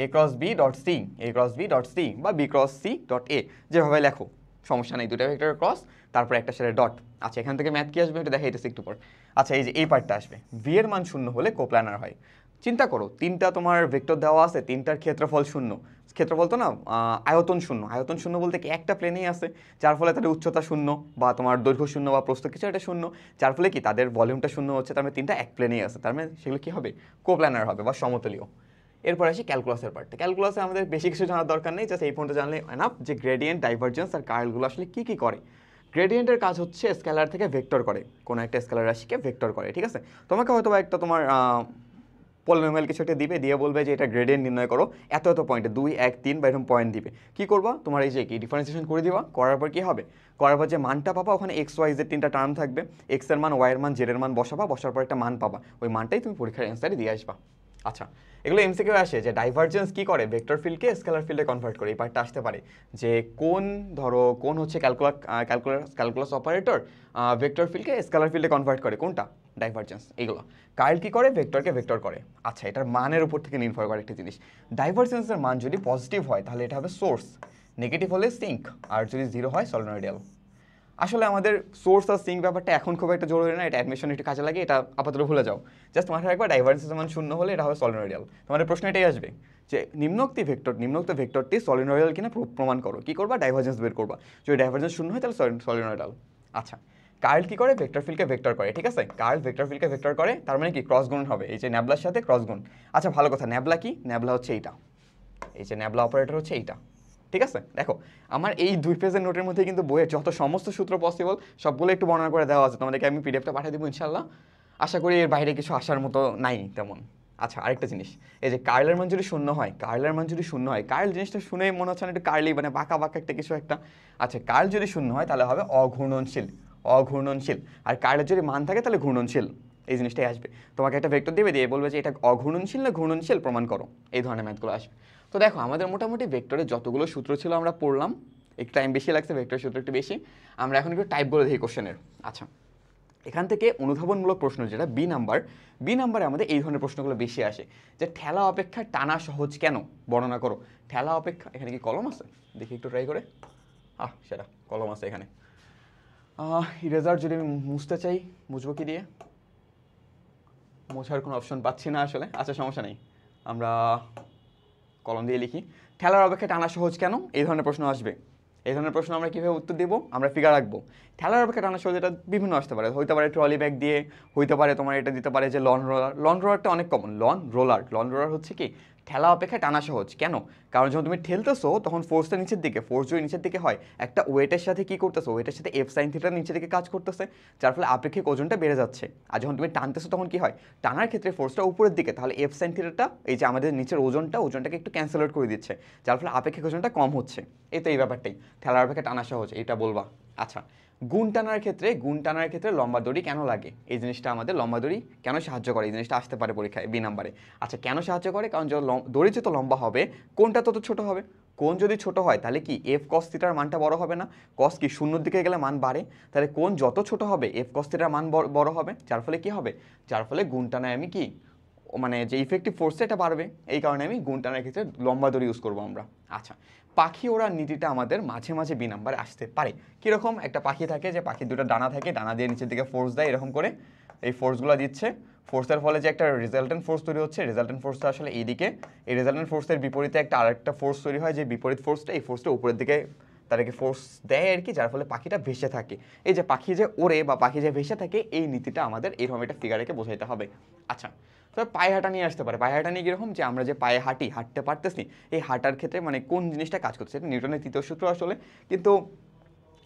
a × b · c, a × b · c বা b × c · a, যেভাবে লেখো সমস্যা নেই, দুটা ভেক্টরের ক্রস, তারপর একটা সাথে ডট। আচ্ছা এখান থেকে ম্যাথ কি আসবে এটা দেখাইতেছি একটু পর। আচ্ছা এই যে এই পার্টটা আসবে, v এর মান শূন্য হলে কোপ্ল্যানার হয়। চিন্তা করো তিনটা তোমার ভেক্টর দেওয়া আছে, তিনটার ক্ষেত্রফল শূন্য, ক্ষেত্রফল তো না আয়তন শূন্য বলতে কি একটা প্লেনেই আছে, যার ফলে তাদের উচ্চতা শূন্য বা তোমার দৈর্ঘ্য শূন্য বা প্রস্থ কিছু একটা শূন্য, যার ফলে কি তাদের ভলিউমটা শূন্য হচ্ছে, তার মানে তিনটা এক প্লেনেই আছে, তার মানে সেগুলো কি হবে, কোপ্ল্যানার হবে বা সমতলীয়। এরপর আসি ক্যালকুলাসের পার্টে। ক্যালকুলাসে আমাদের বেশি কিছু জানার দরকার নেই, জাস্ট এই পর্যন্ত জানলে এনাফ যে গ্রেডিয়েন্ট, ডাইভারজেন্স আর কার্লগুলো আসলে কী করে। গ্রেডিয়েন্টের কাজ হচ্ছে স্কেলার থেকে ভেক্টর করে, কোনো একটা স্কেলার রাশিকে ভেক্টর করে, ঠিক আছে। তোমাকে হয়তো একটা তোমার পলিনোমিয়াল কিছু একটা দিবে, দিয়ে বলবে যে এটা গ্রেডিয়েন্ট নির্ণয় করো এত এত পয়েন্টে 2, 1, 3 বা এরকম পয়েন্ট দিবে। কী করবা, তোমার এই যে কি ডিফারেন্সিয়েশন করে দিবা, করার পর কী হবে, করার পর যে মানটা পাবা ওখানে এক্স ওয়াই জেড তিনটা টার্ম থাকবে, এক্স এর মান, ওয়াই এর মান, জেড এর মান বসার পর একটা মান পাবা, ওই মানটাই তুমি পরীক্ষার অ্যান্সারে দিয়ে আসবা। আচ্ছা, এগুলো এমসিকিউ আসে যে ডাইভারজেন্স কি করে, ভেক্টর ফিল্ডকে স্কেলার ফিল্ডে কনভার্ট করে। এই পার্টটা আসতে পারে যে কোন হচ্ছে ক্যালকুলাস অপারেটর ভেক্টর ফিল্ডকে স্কেলার ফিল্ডে কনভার্ট করে, কোনটা, ডাইভারজেন্স। এগুলো কার্ল কি করে, ভেক্টরকে ভেক্টর করে। আচ্ছা, এটার মানের উপর থেকে নির্ভর করে একটা জিনিস। ডাইভারজেন্সের মান যদি পজিটিভ হয় তাহলে এটা হবে সোর্স, নেগেটিভ হলে সিঙ্ক, আর যদি জিরো হয় সলিনয়েডাল। আসলে আমাদের সোর্স আর সিঙ্ক ব্যাপারটা এখন খুব একটা জরুরি না, এটা অ্যাডমিশন একটু কাজে লাগে, এটা আপাতত ভুলে যাও। জাস্ট মাথায় রাখবা ডাইভারজেন্সের মান শূন্য হলে এটা হবে সলিনয়েডাল। তোমাদের প্রশ্ন এটাই আসবে যে নিম্নোক্ত ভেক্টরটি সলিনয়েডাল কিনা প্রমাণ করো। কি করবা, ডাইভারজেন্স বের করবা। যদি ডাইভারজেন্স শূন্য হয় তাহলে সলিনয়েডাল। আচ্ছা, কার্ল কি করে, ভেক্টর ফিল্ডকে ভেক্টর করে, ঠিক আছে। কার্ল ভেক্টর ফিল্ডকে ভেক্টর করে, তার মানে কি ক্রস গুণ হবে, এই যে ন্যাবলার সাথে ক্রস গুণ। আচ্ছা ভালো কথা, ন্যাবলা কি, ন্যাবলা হচ্ছে এইটা, এই যে ন্যাবলা অপারেটর হচ্ছে এইটা, ঠিক আছে। দেখো আমার এই 2 পেজের নোটের মধ্যে কিন্তু বইয়ের যত সমস্ত সূত্র পসিবল সবগুলো একটু বর্ণনা করে দেওয়া আছে, তোমাদেরকে আমি পিডিএফটা পাঠিয়ে দেবো ইনশাল্লাহ। আশা করি এর বাইরে কিছু আসার মতো নাই তেমন। আচ্ছা, আরেকটা জিনিস, এই যে কার্লের মান যদি শূন্য হয়, কার্ল জিনিসটা শুনে মনে হচ্ছে না একটু কার্লি, মানে বাঁকা বাঁকা একটা কিছু একটা। আচ্ছা, কার্ল যদি শূন্য হয় তাহলে হবে অঘূর্ণনশীল। আর কার্লের যদি মান থাকে তাহলে ঘূর্ণনশীল। এই জিনিসটাই আসবে, তোমাকে একটা ভেক্টর দেবে, দিয়ে বলবে যে এটা অঘূর্ণনশীল না ঘূর্ণনশীল প্রমাণ করো, এই ধরনের ম্যাথগুলো আসবে। তো দেখো আমাদের মোটামুটি ভেক্টরের যতগুলো সূত্র ছিল আমরা পড়লাম, একটু টাইম বেশি লাগছে, ভেক্টরের সূত্র একটু বেশি। আমরা এখন একটু টাইপ বলে দিই কোশ্চেনের। আচ্ছা, এখান থেকে অনুধাবনমূলক প্রশ্ন যেটা বি নাম্বারে আমাদের এই ধরনের প্রশ্নগুলো বেশি আসে, যে ঠেলা অপেক্ষা টানা সহজ কেন, বর্ণনা করো। ঠেলা অপেক্ষা, এখানে কি কলম আছে, দেখি একটু ট্রাই করে। সেটা কলম আছে এখানে। ইরেজার যদি আমি মুছতে চাই, মুছবো কি দিয়ে, মোছার কোনো অপশন পাচ্ছি না আসলে। আচ্ছা সমস্যা নেই, আমরা কলম দিয়ে লিখি। ঠেলার অপেক্ষা টানা সহজ কেন, এই ধরনের প্রশ্ন আসবে। এই ধরনের প্রশ্ন আমরা কীভাবে উত্তর দেবো, আমরা ফিগার রাখবো। ঠেলার অপেক্ষা টানা সহজ, এটা বিভিন্ন আসতে পারে, হইতে পারে ট্রলি ব্যাগ দিয়ে, হইতে পারে তোমার এটা দিতে পারে যে লন রোলারটা অনেক কমন। লন রোলার হচ্ছে কি ঠেলা অপেক্ষা টানা সহজ কেন, কারণ যখন তুমি ঠেলতেছো তখন ফোর্সটা নিচের দিকে, ফোর্স যদি নিচের দিকে হয় একটা ওয়েটের সাথে কি করতেছো, ওয়েটের সাথে এফ সাইন থিটা নিচের দিকে কাজ করতেছে, যার ফলে আপেক্ষিক ওজনটা বেড়ে যাচ্ছে। আর যখন তুমি টানতেছো তখন কি হয়, টানার ক্ষেত্রে ফোর্সটা উপরের দিকে, তাহলে এফ সাইন থিটাটা এই যে আমাদের নিচের ওজনটাকে একটু ক্যান্সেল আউট করে দিচ্ছে, যার ফলে আপেক্ষিক ওজনটা কম হচ্ছে। এই তো এই ব্যাপারটাই ঠেলার অপেক্ষা টানা সহজ, এইটা বলবা। আচ্ছা, গুণ টানার ক্ষেত্রে লম্বা দড়ি কেন লাগে, এই জিনিসটা আমাদের লম্বা দড়ি কেন সাহায্য করে, এই জিনিসটা আসতে পারে পরীক্ষায় বি নাম্বারে। আচ্ছা, কেন সাহায্য করে, কারণ দড়ি যত লম্বা হবে কোনটা তত ছোট হবে। কোণ যদি ছোট হয় তাহলে কি এফ কস থিটার মানটা বড় হবে না, কস কি শূন্যর দিকে গেলে মান বাড়ে, তাহলে কোণ যত ছোট হবে এফ কস থিটার মান বড় হবে, যার ফলে কি হবে, যার ফলে গুণ টানায় আমি কি মানে যে ইফেক্টিভ ফোর্স এটা বাড়বে, এই কারণে আমি গুণ টানার ক্ষেত্রে লম্বা দড়ি ইউজ করবো আমরা। আচ্ছা, পাখি ওড়ার নীতিটা আমাদের মাঝে মাঝে বি নাম্বারে আসতে পারে। কীরকম, একটা পাখি থাকে যে পাখির দুটো ডানা থাকে, ডানা দিয়ে নিচের দিকে ফোর্স দেয়, এরকম করে এই ফোর্সগুলো দিচ্ছে, ফোর্সের ফলে যে একটা রেজাল্টেন্ট ফোর্স তৈরি হচ্ছে, রেজাল্টেন্ট ফোর্সটা আসলে এইদিকে, এই রেজাল্টেন্ট ফোর্সের বিপরীতে একটা আরেকটা ফোর্স তৈরি হয়, যে বিপরীত ফোর্সটা এই ফোর্সটা উপরের দিকে তাদেরকে ফোর্স দেয় আর কি, যার ফলে পাখিটা ভেসে থাকে। এই যে পাখি যে ওড়ে বা পাখি যে ভেসে থাকে, এই নীতিটা আমাদের এইরকম একটা ফিগারেকে বোঝাইতে হবে। আচ্ছা, তবে পায়ে হাঁটা নিয়ে আসতে পারে, পায়ে হাঁটা নিয়ে কীরকম, যে আমরা যে পায়ে হাঁটতে পারতেছি, এই হাঁটার ক্ষেত্রে মানে কোন জিনিসটা কাজ করছে, এটা নিউটনের তৃতীয় সূত্র আসলে, কিন্তু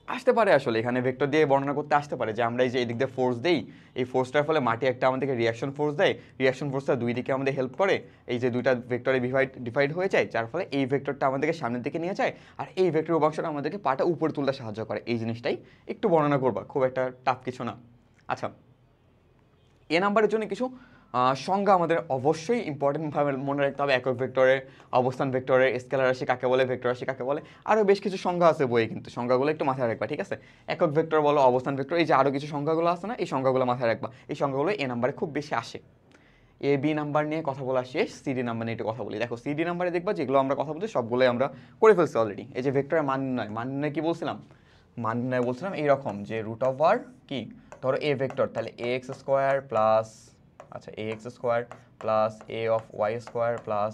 আসতে পারে আসলে এখানে ভেক্টর দিয়ে বর্ণনা করতে আসতে পারে, যে আমরা এই যে এদিক দিয়ে ফোর্স দেই, এই ফোর্সটার ফলে মাটি একটা আমাদেরকে রিয়াকশন ফোর্স দেয়, রিয়াকশন ফোর্সটা দুই দিকে আমাদের হেল্প করে, এই যে দুইটা ভেক্টরে ডিভাইড হয়ে যায়, যার ফলে এই ভেক্টরটা আমাদেরকে সামনের দিকে নিয়ে যায়, আর এই ভেক্টর উপাংশটা আমাদেরকে পাটা উপরে তুলতে সাহায্য করে। এই জিনিসটাই একটু বর্ণনা করবা, খুব একটা টাফ কিছু না। আচ্ছা, এ নাম্বারের জন্য কিছু সংজ্ঞা আমাদের অবশ্যই ইম্পর্টেন্টভাবে মনে রাখতে হবে। একক ভেক্টরের, অবস্থান ভেক্টরের, স্কেলার রাশি কাকে বলে, ভেক্টর রাশি কাকে বলে, আরও বেশ কিছু সংজ্ঞা আছে বইয়ে, কিন্তু সংজ্ঞাগুলো একটু মাথায় রাখবা, ঠিক আছে। একক ভেক্টর বলো, অবস্থান ভেক্টর, এই যে আরও কিছু সংজ্ঞাগুলো আছে না, এই সংজ্ঞাগুলো মাথায় রাখবা। এই সংজ্ঞাগুলো এ নাম্বারে খুব বেশি আসে। এ বি নাম্বার নিয়ে কথা বলা শেষ, সিডি নাম্বার নিয়ে একটু কথা বলি। দেখো সিডি নাম্বারে দেখবা যেগুলো আমরা কথা বলছি সবগুলোই আমরা করে ফেলছি অলরেডি। এই যে ভেক্টরের মান নির্ণয় কি বলছিলাম, বলছিলাম এইরকম যে রুট অফ আর কি, ধরো এ ভেক্টর, তাহলে এ এক্স স্কোয়ার প্লাস, আচ্ছা A X square plus A of Y square plus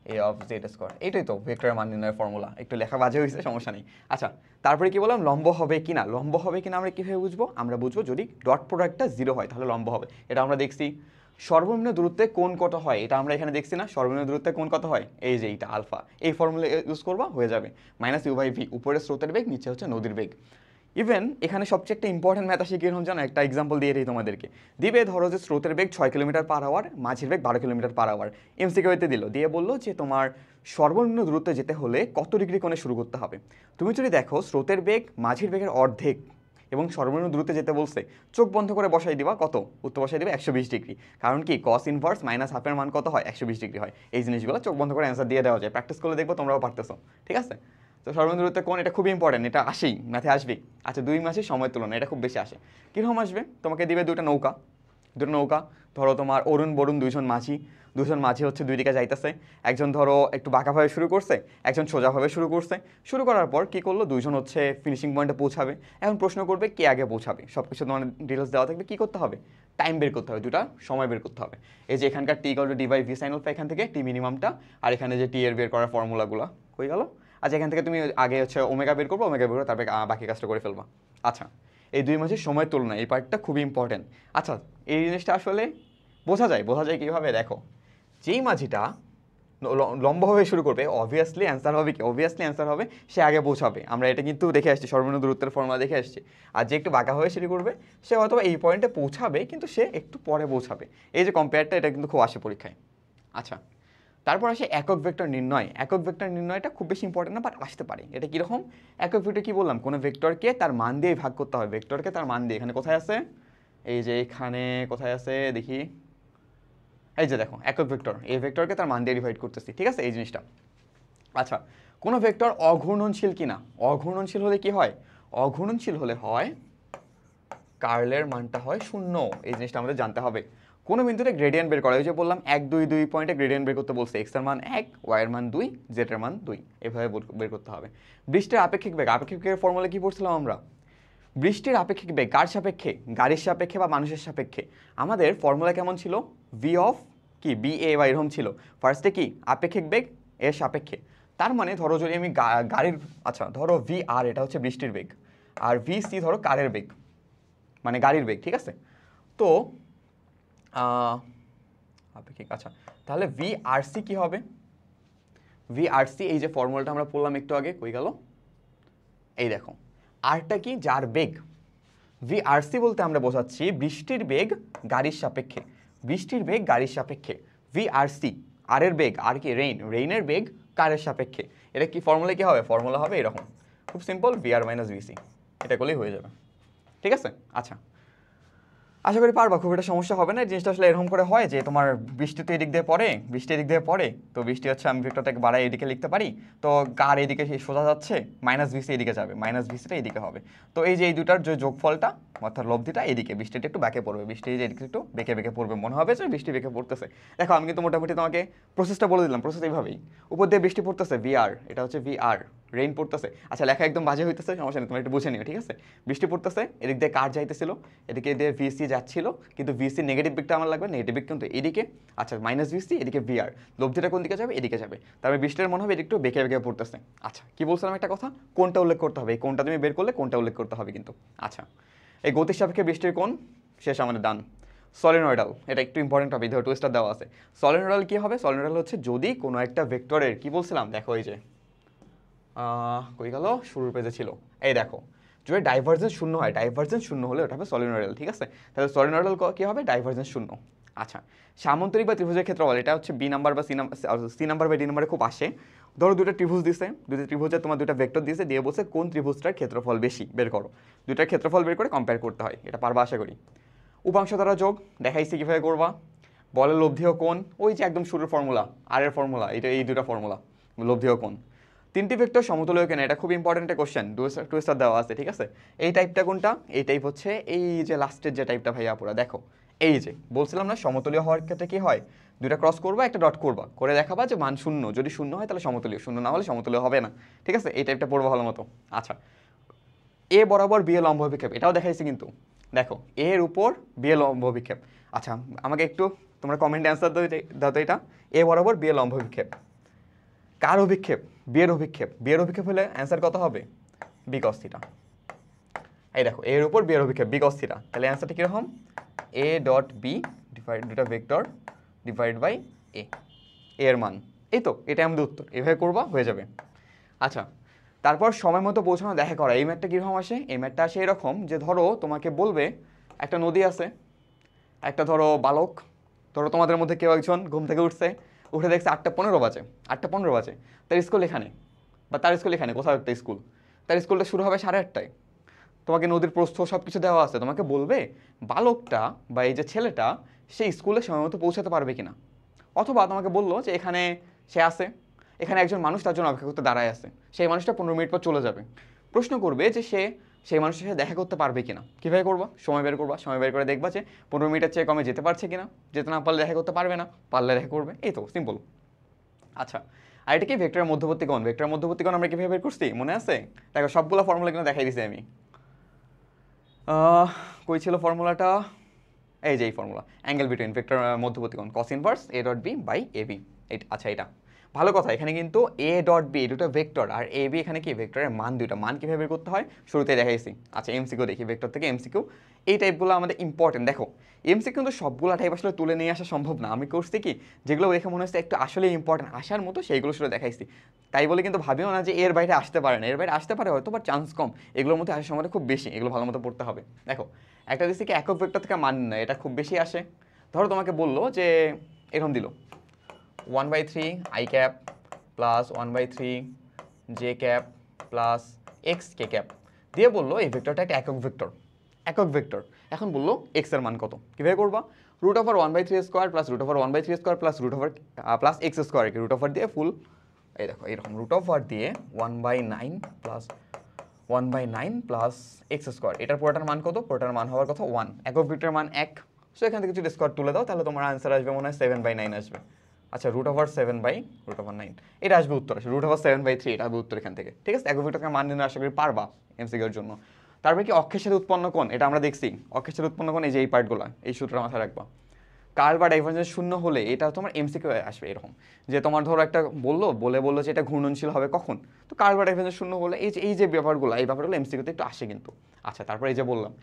A of Z square, এইটাই তো ভেক্টরের মান নির্ণয়ের ফর্মুলা। একটু লেখা বাজে হয়েছে, সমস্যা নেই। আচ্ছা, তারপরে কি বললাম, লম্ব হবে কিনা, আমরা কীভাবে বুঝবো, আমরা বুঝবো যদি ডট প্রোডাক্টটা 0 হয় তাহলে লম্ব হবে, এটা আমরা দেখছি। সর্বনিম্ন দূরত্বে কোণ কত হয়, এটা আমরা এখানে দেখছি না, সর্বনিম্ন দূরত্বে কোণ কত হয়, এই যে এইটা আলফা, এই ফর্মুলা ইউজ করবা, হয়ে যাবে মাইনাস ইউ বাই ভি, উপরে স্রোতের বেগ, নিচে হচ্ছে নদীর বেগ। ইভেন এখানে সবচেয়ে একটা ইম্পর্টেন্ট ম্যাথ আসে কিরকম জানো, একটা এক্সাম্পল দিয়ে দিই তোমাদেরকে। দিবে ধরো যে স্রোতের বেগ 6 কিলোমিটার পার আওয়ার, মাঝির বেগ 12 কিলোমিটার পার আওয়ার, এমসিকিউতে দিল, দিয়ে বললো যে তোমার সর্বনিম্ন দূরত্বে যেতে হলে কত ডিগ্রি কোণে শুরু করতে হবে। তুমি যদি দেখো স্রোতের বেগ মাঝির বেগের অর্ধেক এবং সর্বনিম্ন দূরত্বে যেতে বলছে, চোখ বন্ধ করে বসাই দিবা কত, উত্তর বসাই দিবে 120 ডিগ্রি। কারণ কি কস ইনভার্স মাইনাস হাফের মান কত হয়, 120 ডিগ্রি হয়। এই জিনিসগুলো চোখ বন্ধ করে অ্যান্সার দিয়ে দেওয়া যায়, প্র্যাকটিস করলে দেখবো তোমরাও পারতেছো, ঠিক আছে। তো সর্বনিম্ন দূরত্বে কোণ, এটা খুবই ইম্পর্টেন্ট, এটা আসেই ম্যাথে আসবেই। আচ্ছা 2 মাসের সময়ের তুলনা, এটা খুব বেশি আসে। কীরকম আসবে, তোমাকে দিবে দুটো নৌকা, ধরো তোমার অরুণ বরুণ দুজন মাঝি হচ্ছে দুই দিকে যাইতেছে। একজন ধরো একটু বাঁকাভাবে শুরু করছে, একজন সোজাভাবে শুরু করছে। শুরু করার পর কী করলো, দুইজন হচ্ছে ফিনিশিং পয়েন্টে পৌঁছাবে। এখন প্রশ্ন করবে কে আগে পৌঁছাবে, সব কিছু তোমার ডিটেলস দেওয়া থাকবে। কী করতে হবে, টাইম বের করতে হবে, দুটা সময় বের করতে হবে। এই যে এখানকার T equal to D by V sine alpha, এখান থেকে টি মিনিমামটা, আর এখানে যে টি এর বের করার ফর্মুলাগুলো হয়ে গেল। আচ্ছা এখান থেকে তুমি আগে হচ্ছে ওমেগা বের করবো, ওমেগা বের করে তারপরে বাকি কাজটা করে ফেলবা। আচ্ছা এই 2 মাসের সময়ের তুলনা, এই পার্টটা খুবই ইম্পর্টেন্ট। আচ্ছা এই জিনিসটা আসলে বোঝা যায় কীভাবে, দেখো যেই মাঝিটা লম্বাভাবে শুরু করবে অবভিয়াসলি অ্যান্সার হবে সে আগে পৌঁছাবে। আমরা এটা কিন্তু দেখে আসছি, সর্বনিম্ন দূরত্বের ফর্মুলা দেখে আসছি। আর যে একটু বাঁকাভাবে শুরু করবে সে হয়তো এই পয়েন্টে পৌঁছাবে, কিন্তু সে একটু পরে পৌঁছাবে। এই যে কম্পেয়ারটা, এটা কিন্তু খুব আসে পরীক্ষায়। আচ্ছা তারপর আসে একক ভেক্টর নির্ণয়। একক ভেক্টর নির্ণয়টা খুব বেশি ইম্পর্টেন্ট না, বাট আসতে পারে। এটা কীরকম, একক ভেক্টর কী বললাম, কোনো ভেক্টরকে তার মান দিয়ে ভাগ করতে হবে। ভেক্টরকে তার মান দিয়ে, এখানে কোথায় আছে, এই যে এখানে কোথায় আছে দেখি, এই যে দেখো একক ভেক্টর, এই ভেক্টরকে তার মান দিয়ে ডিভাইড করতেছি, ঠিক আছে এই জিনিসটা। আচ্ছা কোনো ভেক্টর অঘূর্ণনশীল কিনা, অঘূর্ণনশীল হলে কি হয়, অঘূর্ণনশীল হলে হয় কার্লের মানটা হয় 0। এই জিনিসটা আমাদের জানতে হবে। কোনো বিন্দুতে গ্রেডিয়েন্ট বের করা, ওই যে বললাম 1 2 2 পয়েন্টে গ্রেডিয়েন্ট বের করতে বলছে, এক্স এর মান 1, ওয়াই এর মান 2, জেড এর মান 2, এভাবে বের করতে হবে। বৃষ্টির আপেক্ষিক বেগ, আপেক্ষিক বেগের ফর্মুলা কি পড়ছিলাম আমরা, বৃষ্টির আপেক্ষিক বেগ কার সাপেক্ষে, গাড়ির সাপেক্ষে বা মানুষের সাপেক্ষে। আমাদের ফর্মুলা কেমন ছিল, ভি অফ কি বি এ বা এরকম ছিল। ফার্স্টে কি আপেক্ষিক বেগ এর সাপেক্ষে, তার মানে ধরো যদি আমি গাড়ির, আচ্ছা ধরো ভি আর এটা হচ্ছে বৃষ্টির বেগ, আর ভি সি ধরো কারের বেগ, মানে গাড়ির বেগ, ঠিক আছে। তো আপেক্ষিক, আচ্ছা তাহলে ভি আর সি কী হবে, ভি আর সি এই যে ফর্মুলাটা আমরা পড়লাম একটু আগে, কই গেল, এই দেখো আরটা কি, যার বেগ। ভি আর সি বলতে আমরা বোঝাচ্ছি বৃষ্টির বেগ গাড়ির সাপেক্ষে, বৃষ্টির বেগ গাড়ির সাপেক্ষে। ভি আর সি, আর এর বেগ, আর কি রেইনের বেগ কারের সাপেক্ষে। এটা কি ফর্মুলা কি হবে, ফর্মুলা হবে এরকম, খুব সিম্পল, ভি আর মাইনাস ভিসি, এটা করলেই হয়ে যাবে, ঠিক আছে। আচ্ছা আশা করি পারবা, খুব একটা সমস্যা হবে না। জিনিসটা আসলে এরকম করে হয় যে তোমার বৃষ্টি তো এদিক দিয়ে পড়ে, তো বৃষ্টি হচ্ছে আমি ভেক্টরটাকে বাড়াই এদিকে লিখতে পারি, তো কার এদিকে সোজা যাচ্ছে, মাইনাস ভিসি এদিকে যাবে, মাইনাস ভিসিটা এদিকে হবে। তো এই যে এই দুটার যে যোগফলটা অর্থাৎ লব্ধিটা এদিকে, বৃষ্টিটা একটু ব্যাকে পড়বে, বৃষ্টি যে এদিকে একটু বেঁকে পড়বে, মনে হবে যে বৃষ্টি বেঁকে পড়তেছে। দেখো আমি কিন্তু মোটামুটি তোমাকে প্রসেসটা বলে দিলাম, প্রসেস এইভাবেই, উপর দিয়ে বৃষ্টি পড়তেছে ভি আর, এটা হচ্ছে ভি আর, রেইন পড়তেছে। আচ্ছা লেখা একদম বাজে হইতেছে, সমস্যা নেই, তোমরা একটু বুঝে নিও, ঠিক আছে। বৃষ্টি পড়তেছে, এদিক দিয়ে কার যাইতেছিল, এদিকে দিয়ে ভিসি যাচ্ছিল, কিন্তু ভিসি নেগেটিভ দিকটা আমার লাগবে, নেগেটিভ দিক কিন্তু এদিকে। আচ্ছা মাইনাস ভিসি, এদিকে ভিআর, লব্ধিটা কোন দিকে যাবে, এদিকে যাবে। তারপরে বৃষ্টির মনে হবে একটু বেঁকে পড়তেছে। আচ্ছা কি বলছিলাম একটা কথা, কোনটা উল্লেখ করতে হবে, এই কোনটা তুমি বের করলে কোনটা উল্লেখ করতে হবে কিন্তু। আচ্ছা এই গতির সাপেক্ষে বৃষ্টির কোণ শেষ আমাদের ডান। সলিনয়েডাল, এটা একটু ইম্পর্টেন্ট টপিক, ধরো টুইস্টার দেওয়া আছে। সলিনয়েডাল কি হবে, সলিনয়েডাল হচ্ছে যদি কোনো একটা ভেক্টরের, কি বলছিলাম দেখো এই যে কই গেল, শুরুর পেজে ছিল, এই দেখো যদি ডাইভারজেন্স শূন্য হয়, ডাইভারজেন্স শূন্য হলে ওটা হবে সলিনয়েডাল, ঠিক আছে। তাহলে সলিনয়েডাল কী হবে, ডাইভারজেন্স শূন্য। আচ্ছা সামান্তরিক বা ত্রিভুজের ক্ষেত্রফল, এটা হচ্ছে বি নাম্বার বা সি নাম্বার বা ডি নাম্বারে খুব আসে। ধরো দুটো ত্রিভুজ দিছে, দুটো ত্রিভুজে তোমার দুটো ভেক্টর দিয়েছে, দিয়ে বলছে কোন ত্রিভুজটার ক্ষেত্রফল বেশি বের করো, দুটার ক্ষেত্রফল বের করে কম্পেয়ার করতে হয়, এটা পারবা আশা করি। উপাংশ দ্বারা যোগ দেখাইছি কীভাবে করবা। বলের লব্ধিও কোণ, ওই যে একদম শুরুর ফর্মুলা, আর এর ফর্মুলা, এটা এই দুটো ফর্মুলা, লব্ধিও কোণ। তিনটি ভেক্টর সমতুল্য কেন, এটা খুব ইম্পর্টেন্ট একটা কোশ্চেন, টু স্টার দেওয়া আছে, ঠিক আছে। এই টাইপটা কোনটা, এই টাইপ হচ্ছে এই যে লাস্টের যে টাইপটা ভাইয়া পুরা দেখো, এই যে বলছিলাম না সমতুল্য হওয়ার ক্ষেত্রে কি হয়, দুটা ক্রস করবা, একটা ডট করবা, করে দেখাবা যে মান শূন্য, যদি শূন্য হয় তাহলে সমতুল্য, শূন্য না হলে সমতুল্য হবে না, ঠিক আছে। এই টাইপটা পড়বো ভালো মতো। আচ্ছা এ বরাবর বি এ লম্ব অভিক্ষেপ, এটাও দেখাইছি কিন্তু, দেখো এর উপর বি এ লম্ব অভিক্ষেপ। আচ্ছা আমাকে একটু তোমরা কমেন্টে অ্যান্সার দাও তো, এটা এ বরাবর বি এ লম্ব অভিক্ষেপ কার অভিক্ষেপ, বিয়ের অভিক্ষেপ, বিয়ের অভিক্ষেপ হলে অ্যান্সার কত হবে, বি কস থিটা। এই দেখো এর উপর বিয়ের অভিক্ষেপ বি কস থিটা, তাহলে অ্যান্সারটা কীরকম, এ ডট বি ডিভাইড দুটা ভেক্টর ডিভাইড বাই এ, এর মান, এই তো এটা আমাদের উত্তর, এভাবে করবা হয়ে যাবে। আচ্ছা তারপর সময় মতো পৌঁছানো দেখা করা, এই ম্যাথটা কীরকম আসে, এই ম্যাথটা আসে এরকম যে ধরো তোমাকে বলবে একটা নদী আছে, একটা ধরো বালক, ধরো তোমাদের মধ্যে কেউ একজন ঘুম থেকে উঠে দেখছে 8:15 বাজে, 8:15 বাজে, তার স্কুল এখানে, বা তার স্কুল এখানে কোথাও একটা স্কুল, তার স্কুলটা শুরু হবে 8:30টায়। তোমাকে নদীর প্রস্থ সব কিছু দেওয়া আছে, তোমাকে বলবে বালকটা বা এই যে ছেলেটা সে স্কুলে সময় মতো পৌঁছাতে পারবে কিনা। অথবা তোমাকে বললো যে এখানে সে আছে, এখানে একজন মানুষ তার জন্য অপেক্ষা করতে দাঁড়ায় আছে, সেই মানুষটা 15 মিনিট পর চলে যাবে। প্রশ্ন করবে যে সে সেই মানুষের সাথে দেখা করতে পারবে কিনা। কীভাবে করবা? সময় বের করবা, সময় বের করে দেখবা যে 15 মিনিটের চেয়ে কমে যেতে পারছে কিনা, যেতে না পারলে দেখা করতে পারবে না, পারলে দেখা করবে। এই তো সিম্পল। আচ্ছা, আর এটা কি ভেক্টরের মধ্যবর্তী কোণ। ভেক্টরের মধ্যবর্তী কোণ আমরা কীভাবে বের করছি মনে আছে? দেখো সবগুলো ফর্মুলা কিন্তু দেখাই দিছি আমি। কই ছিল ফর্মুলাটা? এই যে এই ফর্মুলা, অ্যাঙ্গেল বিটুইন ভেক্টর মধ্যবর্তী কোণ cos inverse a dot b by ab। আচ্ছা এটা ভালো কথা, এখানে কিন্তু a ডট b দুটো ভেক্টর আর a b এখানে কি ভেক্টরের মান, দুটো মান কীভাবে বের করতে হয় শুরুতে দেখাইছি। আচ্ছা এমসিকিউ দেখি, ভেক্টর থেকে এমসিকিউ এই টাইপগুলো আমাদের ইম্পর্টেন্ট। দেখো এমসিকিউ কিন্তু সবগুলো টাইপ আসলে তুলে নিয়ে আসা সম্ভব না, আমি করছি কি যেগুলো দেখে মনে হচ্ছে একটু আসলে ইম্পর্টেন্ট আসার মতো সেইগুলো শুধু দেখাইছি। তাই বলে কিন্তু ভাবিও না যে এর বাইরে আসতে পারে না, এর বাইরে আসতে পারে হয়তো, বা চান্স কম, এগুলোর মধ্যে আসার সময় খুব বেশি, এগুলো ভালো মতো পড়তে হবে। দেখো একটা দিচ্ছি কি একক ভেক্টর থেকে মান নেয়, এটা খুব বেশি আসে। ধরো তোমাকে বললো যে এরকম দিল 1/3 i cap plus 1/3 j cap plus x K cap দিয়ে বললো এই ভেক্টরটা একটা একক ভেক্টর, একক ভেক্টর। এখন বললো এক্স এর মান কত, কীভাবে করবা? Root over 1/3 square plus root over 1/3 square plus root over plus X square, কি রুট ওভার দিয়ে ফুল, এই দেখো এইরকম রুট ওভার দিয়ে 1/9 প্লাস 1/9 প্লাস এক্স স্কোয়ার, এটার পুরোটার মান কত? পুরোটার মান হওয়ার কথা 1, একক ভেক্টরের মান 1। সো এখান থেকে যদি স্কোয়ার তুলে দাও তাহলে তোমার আনসার আসবে মনে হয় 7/9 আসবে। আচ্ছা রুট ওভার 7/9 এটা আসবে উত্তর, আসবে রুট ওভার 7/3 এটা হবে উত্তর এখান থেকে। ঠিক আছে, একক ভেক্টরকে মান নিয়ে আশা করি পারবা এমসিকিউর জন্য। তারপরে কি অক্ষের সাথে উৎপন্ন কোণ, এটা আমরা দেখছি। অক্ষের সাথে উৎপন্ন কোণ এই যে এই পার্টগুলো, এই সূত্রটা মাথায় রাখবা। কার্ল বা ডাইভারজেন্স শূন্য হলে এটা তোমার এমসিকিউ আসবে এরকম যে তোমার ধরো একটা বললো যে এটা ঘূর্ণনশীল হবে কখন, তো কার্ল বা ডাইভারজেন্স শূন্য হলে এই যে ব্যাপারগুলো এমসিকিউতে একটু আসে কিন্তু। আচ্ছা তারপরে এই যে বললাম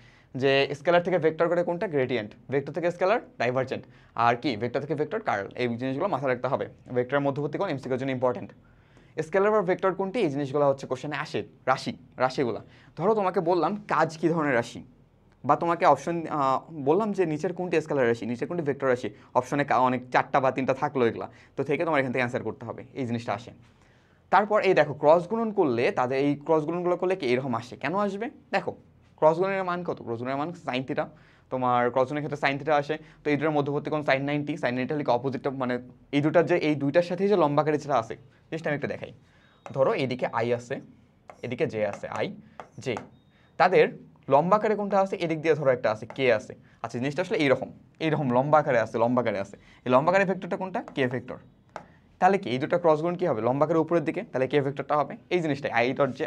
যে স্কেলার থেকে ভেক্টর করে কোনটা গ্রেডিয়েন্ট, ভেক্টর থেকে স্কেলার ডাইভারজেন্ট, আর কি ভেক্টর থেকে ভেক্টর কার্ল, এই জিনিসগুলো মাথায় রাখতে হবে। ভেক্টরের মধ্যবর্তী কোণ এমসিকিউর জন্য ইম্পর্টেন্ট। স্কেলার বা ভেক্টর কোনটি, এই জিনিসগুলো হচ্ছে কোশ্চেনে আসে। রাশিগুলো ধরো তোমাকে বললাম কাজ কি ধরনের রাশি, বা তোমাকে অপশন বললাম যে নিচের কোনটি স্কেলার রাশি, নিচের কোনটি ভেক্টর রাশি, অপশনে অনেক 4টা বা 3টা থাকলো এগুলা, তো থেকে তোমার এখান থেকে অ্যান্সার করতে হবে, এই জিনিসটা আসে। তারপর এই দেখো ক্রস গুণন করলে তাদের এই ক্রস গুণনগুলো করলে কি এরকম আসে, কেন আসবে? দেখো ক্রস গুণনের মান কত? ক্রস গুণনের মান সাইন থিটা, তোমার ক্রস গুণের ক্ষেত্রে সাইন থিটা আসে, তো এই দুটোর মধ্যবর্তী কোণ সাইন 90, সাইন 90 হলে অপোজিটটা মানে এই দুইটার সাথে যে লম্বাকারে যেটা আছে জিনিসটা আমি একটু দেখাই। ধরো এদিকে আই আছে, এদিকে জে আছে, আই জে, তাদের লম্বাকারে কোনটা আছে? এদিক দিয়ে ধরো একটা আছে কে আছে। আচ্ছা জিনিসটা আসলে এইরকম লম্বাকারে আছে, এই লম্বাকারে ভেক্টরটা কোনটা? কে ভেক্টর। তাহলে কি এই দুটো ক্রস গুণ কি হবে? লম্বাকারে উপরের দিকে, তাহলে কে ভেক্টরটা হবে এই জিনিসটাই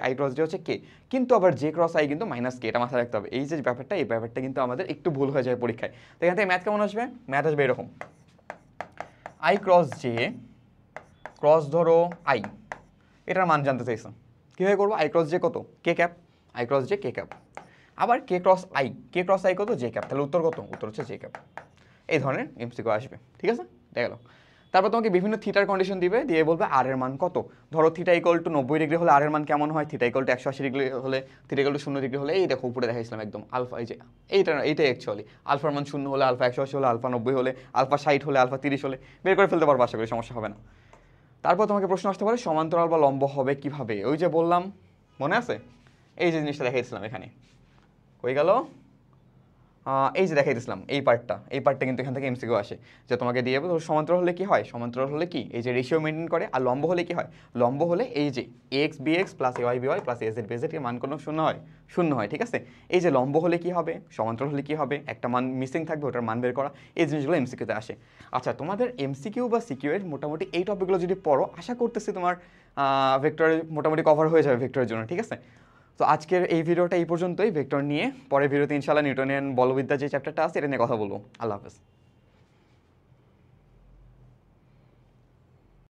আই ক্রস জে হচ্ছে কে, কিন্তু আবার জে ক্রস আই কিন্তু মাইনাস কে, এটা মাথায় রাখতে হবে। এই যে ব্যাপারটা, এই ব্যাপারটা কিন্তু আমাদের একটু ভুল হয়ে যায় পরীক্ষায়। তো এখান থেকে ম্যাথ কেমন আসবে? ম্যাথ আসবে এরকম, আই ক্রস জে ক্রস ধরো আই, এটার মান জানতে চাইছো, কীভাবে করবো? আই ক্রস জে কত? K cap, I cross J K cap, আবার কে ক্রস আই কত? জে ক্যাপ, তাহলে উত্তর কত? উত্তর হচ্ছে জে ক্যাপ। এই ধরনের এমসিকিউ আসবে, ঠিক আছে, দেখা গেল। তারপর তোমাকে বিভিন্ন থিটার কন্ডিশন দিবে, দিয়ে বলবে আর এর মান কত। ধরো থিটা ইকুয়াল টু 90 ডিগ্রি হলে আর এর মান কেমন হয়, থিটা ইকুয়াল টু 180 ডিগ্রি হলে, থিটা ইকুয়াল টু 0 ডিগ্রি হলে, এই দেখো উপরে দেখাইছিলাম একদম আলফা, এই যে এইটাই অ্যাকচুয়ালি আলফার মান 0 হলে, আলফা 180 হলে, আলফা 90 হলে, আলফা 60 হলে, আলফা 30 হলে বের করে ফেলতে পারবো, আশা করি সমস্যা হবে না। তারপর তোমাকে প্রশ্ন আসতে পারে সমান্তরাল বা লম্ব হবে কিভাবে, ওই যে বললাম মনে আছে, এই যে জিনিসটা দেখাইছিলাম এখানে, কই গেল, এই যে দেখাইছিলাম এই পার্টটা কিন্তু এখান থেকে এমসিকিউ আসে, যে তোমাকে দিয়ে দেবো সমান্তরাল হলে কি হয়, সমান্তরাল হলে কি এই যে রেশিও মেনটেন করে, আর লম্ব হলে কি হয়, লম্ব হলে এই যে X B X plus A Y B Y plus A Z B Z এর মান কোনো শূন্য হয়, ঠিক আছে। এই যে লম্ব হলে কি হবে, সমান্তরাল হলে কি হবে, একটা মান মিসিং থাকবে, ওটার মান বের করা, এই জিনিসগুলো এমসিকিউতে আসে। আচ্ছা তোমাদের এমসিকিউ বা সিকিউ এর মোটামুটি এই টপিকগুলো যদি পড়ো, আশা করতেছি তোমার ভেক্টরের মোটামুটি কভার হয়ে যাবে ভেক্টরের জন্য, ঠিক আছে। তো আজকের এই ভিডিওটা এই পর্যন্তই ভেক্টর নিয়ে, পরের ভিডিওতে ইনশাআল্লাহ নিউটনিয়ান বলবিদ্যা যে চ্যাপ্টারটা আছে এটা নিয়ে কথা বলবো। আল্লাহ হাফেজ।